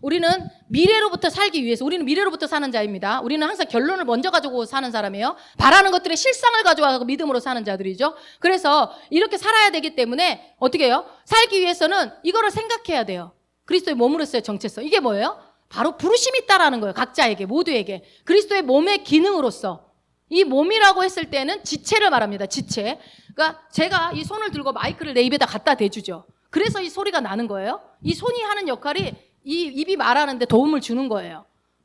우리는 미래로부터 살기 위해서 우리는 미래로부터 사는 자입니다. 우리는 항상 결론을 먼저 가지고 사는 사람이에요. 바라는 것들의 실상을 가져와서 믿음으로 사는 자들이죠. 그래서 이렇게 살아야 되기 때문에 어떻게 해요? 살기 위해서는 이거를 생각해야 돼요. 그리스도의 몸으로서의 정체성. 이게 뭐예요? 바로 부르심이 있다라는 거예요. 각자에게 모두에게. 그리스도의 몸의 기능으로서. 이 몸이라고 했을 때는 지체를 말합니다. 지체. 그러니까 제가 이 손을 들고 마이크를 내 입에다 갖다 대주죠. 그래서 이 소리가 나는 거예요. 이 손이 하는 역할이 이 입이 말하는데 도움을 주는 거예요.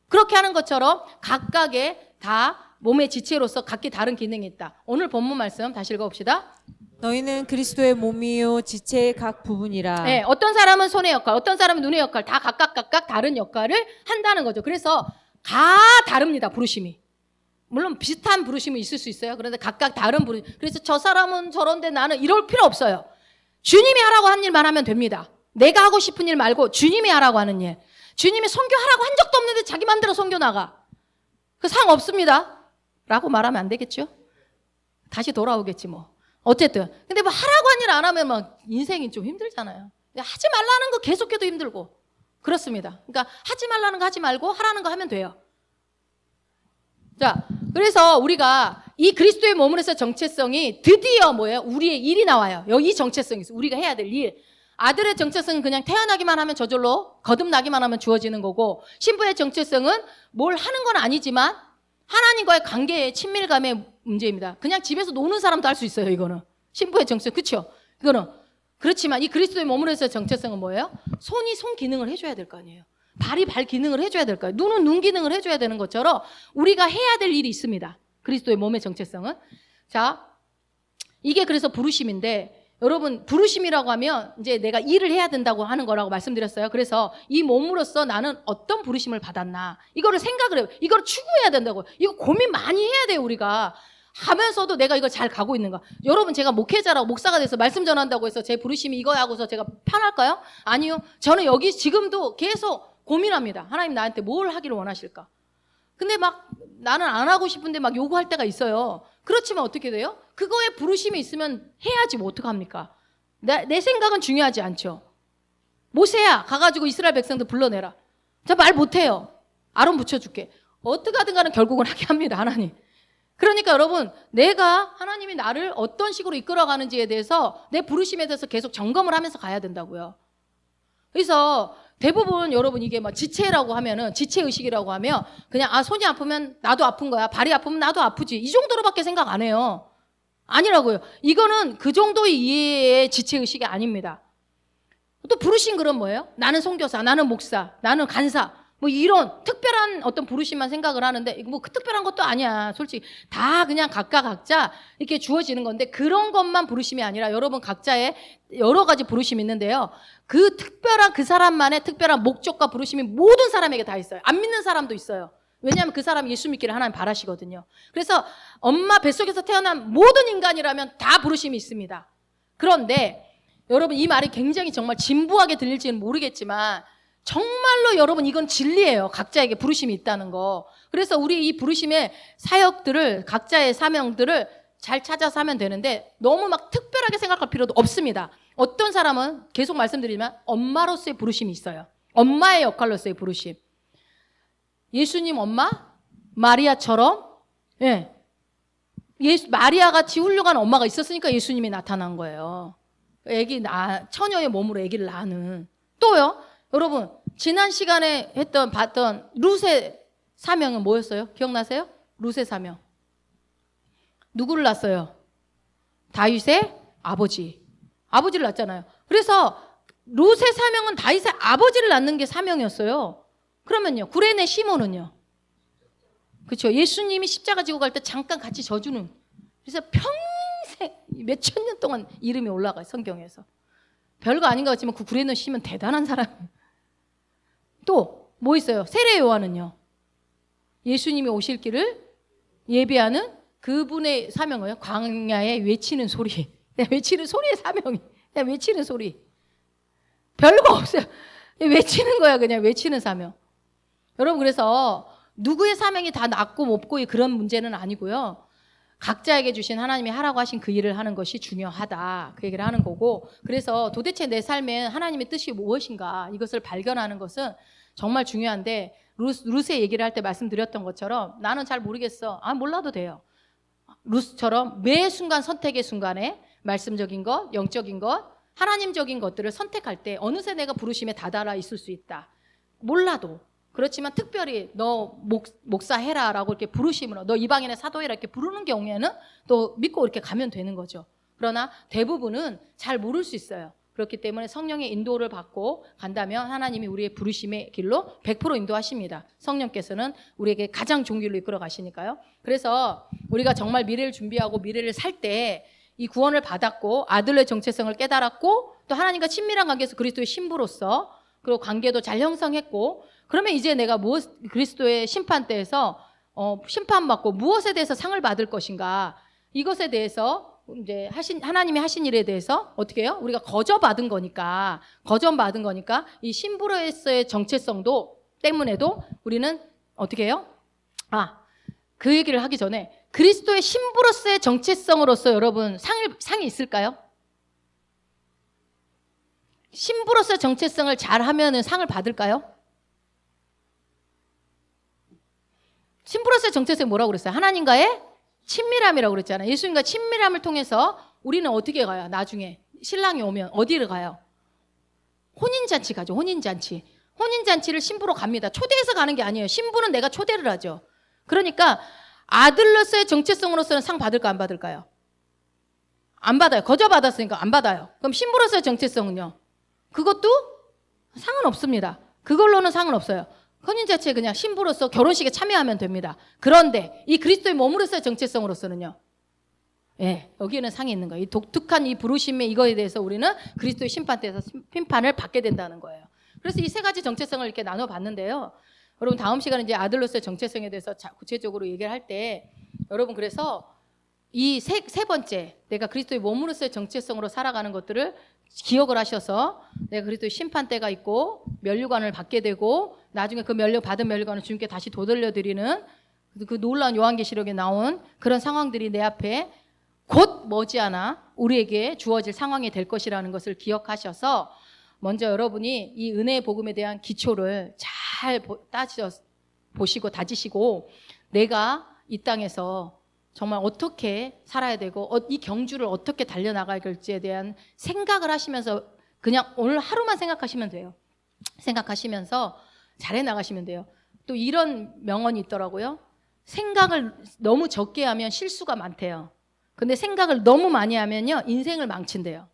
그렇게 하는 것처럼 각각의 다 몸의 지체로서 각기 다른 기능이 있다. 오늘 본문 말씀 다시 읽어봅시다. 너희는 그리스도의 몸이요 지체의 각 부분이라. 네, 어떤 사람은 손의 역할, 어떤 사람은 눈의 역할, 다 각각 다른 역할을 한다는 거죠. 그래서 다 다릅니다. 부르심이. 물론 비슷한 부르심이 있을 수 있어요. 그런데 각각 다른 부르심. 그래서 저 사람은 저런데 나는 이럴 필요 없어요. 주님이 하라고 한 일만 하면 됩니다. 내가 하고 싶은 일 말고 주님이 하라고 하는 일. 주님이 선교하라고 한 적도 없는데 자기 마음대로 선교 나가. 그 상 없습니다. 라고 말하면 안 되겠죠? 다시 돌아오겠지 뭐. 어쨌든 근데 뭐 하라고 한 일 안 하면 막 인생이 좀 힘들잖아요. 근데 하지 말라는 거 계속해도 힘들고 그렇습니다. 그러니까 하지 말라는 거 하지 말고 하라는 거 하면 돼요. 자, 그래서 우리가 이 그리스도의 몸으로서 정체성이 드디어 뭐예요? 우리의 일이 나와요. 여기 정체성이 있어요. 우리가 해야 될 일. 아들의 정체성은 그냥 태어나기만 하면 저절로 거듭나기만 하면 주어지는 거고, 신부의 정체성은 뭘 하는 건 아니지만 하나님과의 관계의 친밀감의 문제입니다. 그냥 집에서 노는 사람도 할 수 있어요. 이거는 신부의 정체성, 그렇죠? 이거는 그렇지만 이 그리스도의 몸으로서의 정체성은 뭐예요? 손이 손 기능을 해줘야 될 거 아니에요. 발이 발 기능을 해줘야 될 거예요. 눈은 눈 기능을 해줘야 되는 것처럼 우리가 해야 될 일이 있습니다. 그리스도의 몸의 정체성은. 자, 이게 그래서 부르심인데, 여러분 부르심이라고 하면 이제 내가 일을 해야 된다고 하는 거라고 말씀드렸어요. 그래서 이 몸으로서 나는 어떤 부르심을 받았나, 이거를 생각을 해요. 이거를 추구해야 된다고. 이거 고민 많이 해야 돼요. 우리가 하면서도 내가 이걸 잘 가고 있는가. 여러분, 제가 목회자라고 목사가 돼서 말씀 전한다고 해서 제 부르심이 이거야 하고서 제가 편할까요? 아니요. 저는 여기 지금도 계속 고민합니다. 하나님 나한테 뭘 하기를 원하실까? 근데 막 나는 안 하고 싶은데 막 요구할 때가 있어요. 그렇지만 어떻게 돼요? 그거에 부르심이 있으면 해야지 뭐 어떡합니까? 내 생각은 중요하지 않죠. 모세야 가가지고 이스라엘 백성들 불러내라. 저 말 못해요. 아론 붙여줄게. 어떻게 하든 간에 결국은 하게 합니다. 하나님. 그러니까 여러분, 내가 하나님이 나를 어떤 식으로 이끌어가는지에 대해서 내 부르심에 대해서 계속 점검을 하면서 가야 된다고요. 그래서 대부분 여러분 이게 막 지체라고 하면은, 지체의식이라고 하면 그냥 손이 아프면 나도 아픈 거야, 발이 아프면 나도 아프지, 이 정도로밖에 생각 안 해요. 아니라고요. 이거는 그 정도의 이해의 지체의식이 아닙니다. 또 부르신 그런 뭐예요? 나는 선교사, 나는 목사, 나는 간사, 뭐 이런 특별한 어떤 부르심만 생각을 하는데, 뭐 그 특별한 것도 아니야. 솔직히 다 그냥 각자 이렇게 주어지는 건데, 그런 것만 부르심이 아니라 여러분 각자의 여러 가지 부르심이 있는데요. 그 특별한 그 사람만의 특별한 목적과 부르심이 모든 사람에게 다 있어요. 안 믿는 사람도 있어요. 왜냐하면 그 사람이 예수 믿기를 하나님 바라시거든요. 그래서 엄마 뱃속에서 태어난 모든 인간이라면 다 부르심이 있습니다. 그런데 여러분, 이 말이 굉장히 정말 진부하게 들릴지는 모르겠지만 정말로 여러분 이건 진리예요. 각자에게 부르심이 있다는 거. 그래서 우리 이 부르심의 사역들을, 각자의 사명들을 잘 찾아서 하면 되는데, 너무 막 특별하게 생각할 필요도 없습니다. 어떤 사람은 계속 말씀드리지만 엄마로서의 부르심이 있어요. 엄마의 역할로서의 부르심. 예수님 엄마 마리아처럼, 예, 마리아 같이 훌륭한 엄마가 있었으니까 예수님이 나타난 거예요. 처녀의 몸으로 아기를 낳는. 또요, 여러분 지난 시간에 봤던 룻의 사명은 뭐였어요? 기억나세요? 룻의 사명. 누구를 낳았어요? 다윗의 아버지를 낳았잖아요. 그래서 룻의 사명은 다윗의 아버지를 낳는 게 사명이었어요. 그러면요, 구레네 시몬은요? 그렇죠. 예수님이 십자가 지고 갈 때 잠깐 같이 져주는. 그래서 평생 몇천 년 동안 이름이 올라가요, 성경에서. 별거 아닌 것 같지만 그 구레네 시몬 대단한 사람. 또 뭐 있어요? 세례 요한은요? 예수님이 오실 길을 예비하는 그분의 사명이에요. 광야에 외치는 소리. 외치는 소리의 사명이. 외치는 소리. 별거 없어요. 외치는 거야, 그냥 외치는 사명. 여러분, 그래서 누구의 사명이 다 낫고 못고 그런 문제는 아니고요. 각자에게 주신 하나님이 하라고 하신 그 일을 하는 것이 중요하다, 그 얘기를 하는 거고, 그래서 도대체 내 삶에 하나님의 뜻이 무엇인가, 이것을 발견하는 것은 정말 중요한데, 룻의 얘기를 할 때 말씀드렸던 것처럼 나는 잘 모르겠어. 몰라도 돼요. 룻처럼 매 순간 선택의 순간에 말씀적인 것, 영적인 것, 하나님적인 것들을 선택할 때 어느새 내가 부르심에 다다라 있을 수 있다. 몰라도. 그렇지만 특별히 너 목사해라 라고 이렇게 부르심으로, 너 이방인의 사도해라 이렇게 부르는 경우에는 또 믿고 이렇게 가면 되는 거죠. 그러나 대부분은 잘 모를 수 있어요. 그렇기 때문에 성령의 인도를 받고 간다면 하나님이 우리의 부르심의 길로 100% 인도하십니다. 성령께서는 우리에게 가장 좋은 길로 이끌어 가시니까요. 그래서 우리가 정말 미래를 준비하고 미래를 살 때 이 구원을 받았고 아들의 정체성을 깨달았고 또 하나님과 친밀한 관계에서 그리스도의 신부로서, 그리고 관계도 잘 형성했고, 그러면 이제 내가 그리스도의 심판대에서 심판받고 무엇에 대해서 상을 받을 것인가, 이것에 대해서 이제 하나님이 하신 일에 대해서 어떻게 해요? 우리가 거저받은 거니까 이 신부로서의 정체성도 때문에도 우리는 어떻게 해요? 그 얘기를 하기 전에 그리스도의 신부로서의 정체성으로서 여러분 상이 있을까요? 신부로서의 정체성을 잘 하면은 상을 받을까요? 신부로서의 정체성이 뭐라고 그랬어요? 하나님과의 친밀함이라고 그랬잖아요. 예수님과 친밀함을 통해서 우리는 어떻게 가요? 나중에 신랑이 오면 어디를 가요? 혼인잔치 가죠. 혼인잔치. 혼인잔치를 신부로 갑니다. 초대해서 가는 게 아니에요. 신부는 내가 초대를 하죠. 그러니까 아들로서의 정체성으로서는 상 받을까 안 받을까요? 안 받아요. 거저 받았으니까 안 받아요. 그럼 신부로서의 정체성은요? 그것도 상은 없습니다. 그걸로는 상은 없어요. 혼인잔치에 그냥 신부로서 결혼식에 참여하면 됩니다. 그런데 이 그리스도의 몸으로서의 정체성으로서는요? 예, 여기에는 상이 있는 거예요. 이 독특한 이 부르심의 이거에 대해서 우리는 그리스도의 심판대에서 심판을 받게 된다는 거예요. 그래서 이 세 가지 정체성을 이렇게 나눠봤는데요. 여러분 다음 시간에 이제 아들로서의 정체성에 대해서 구체적으로 얘기를 할 때 여러분 그래서 이 세 번째 내가 그리스도의 몸으로서의 정체성으로 살아가는 것들을 기억을 하셔서 내가 그리스도의 심판대가 있고 면류관을 받게 되고 나중에 그 받은 면류관을 주님께 다시 되돌려드리는 그 놀라운 요한계시록에 나온 그런 상황들이 내 앞에 곧 머지않아 우리에게 주어질 상황이 될 것이라는 것을 기억하셔서 먼저 여러분이 이 은혜의 복음에 대한 기초를 잘 보시고 다지시고 내가 이 땅에서 정말 어떻게 살아야 되고 이 경주를 어떻게 달려나가야 될지에 대한 생각을 하시면서 그냥 오늘 하루만 생각하시면 돼요. 생각하시면서 잘해 나가시면 돼요. 또 이런 명언이 있더라고요. 생각을 너무 적게 하면 실수가 많대요. 근데 생각을 너무 많이 하면요 인생을 망친대요.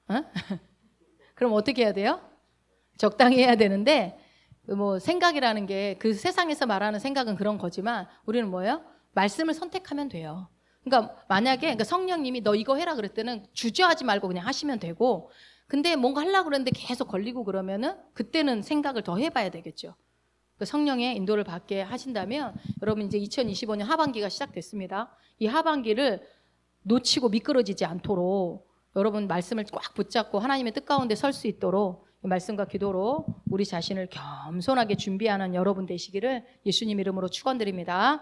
어? 그럼 어떻게 해야 돼요? 적당히 해야 되는데 뭐 생각이라는 게 그 세상에서 말하는 생각은 그런 거지만 우리는 뭐예요? 말씀을 선택하면 돼요. 그러니까 만약에 성령님이 너 이거 해라 그럴 때는 주저하지 말고 그냥 하시면 되고 근데 뭔가 하려고 그러는데 계속 걸리고 그러면은 그때는 생각을 더 해봐야 되겠죠. 그 성령의 인도를 받게 하신다면 여러분 이제 2025년 하반기가 시작됐습니다. 이 하반기를 놓치고 미끄러지지 않도록 여러분 말씀을 꽉 붙잡고 하나님의 뜻 가운데 설 수 있도록 말씀과 기도로 우리 자신을 겸손하게 준비하는 여러분 되시기를 예수님 이름으로 축원드립니다.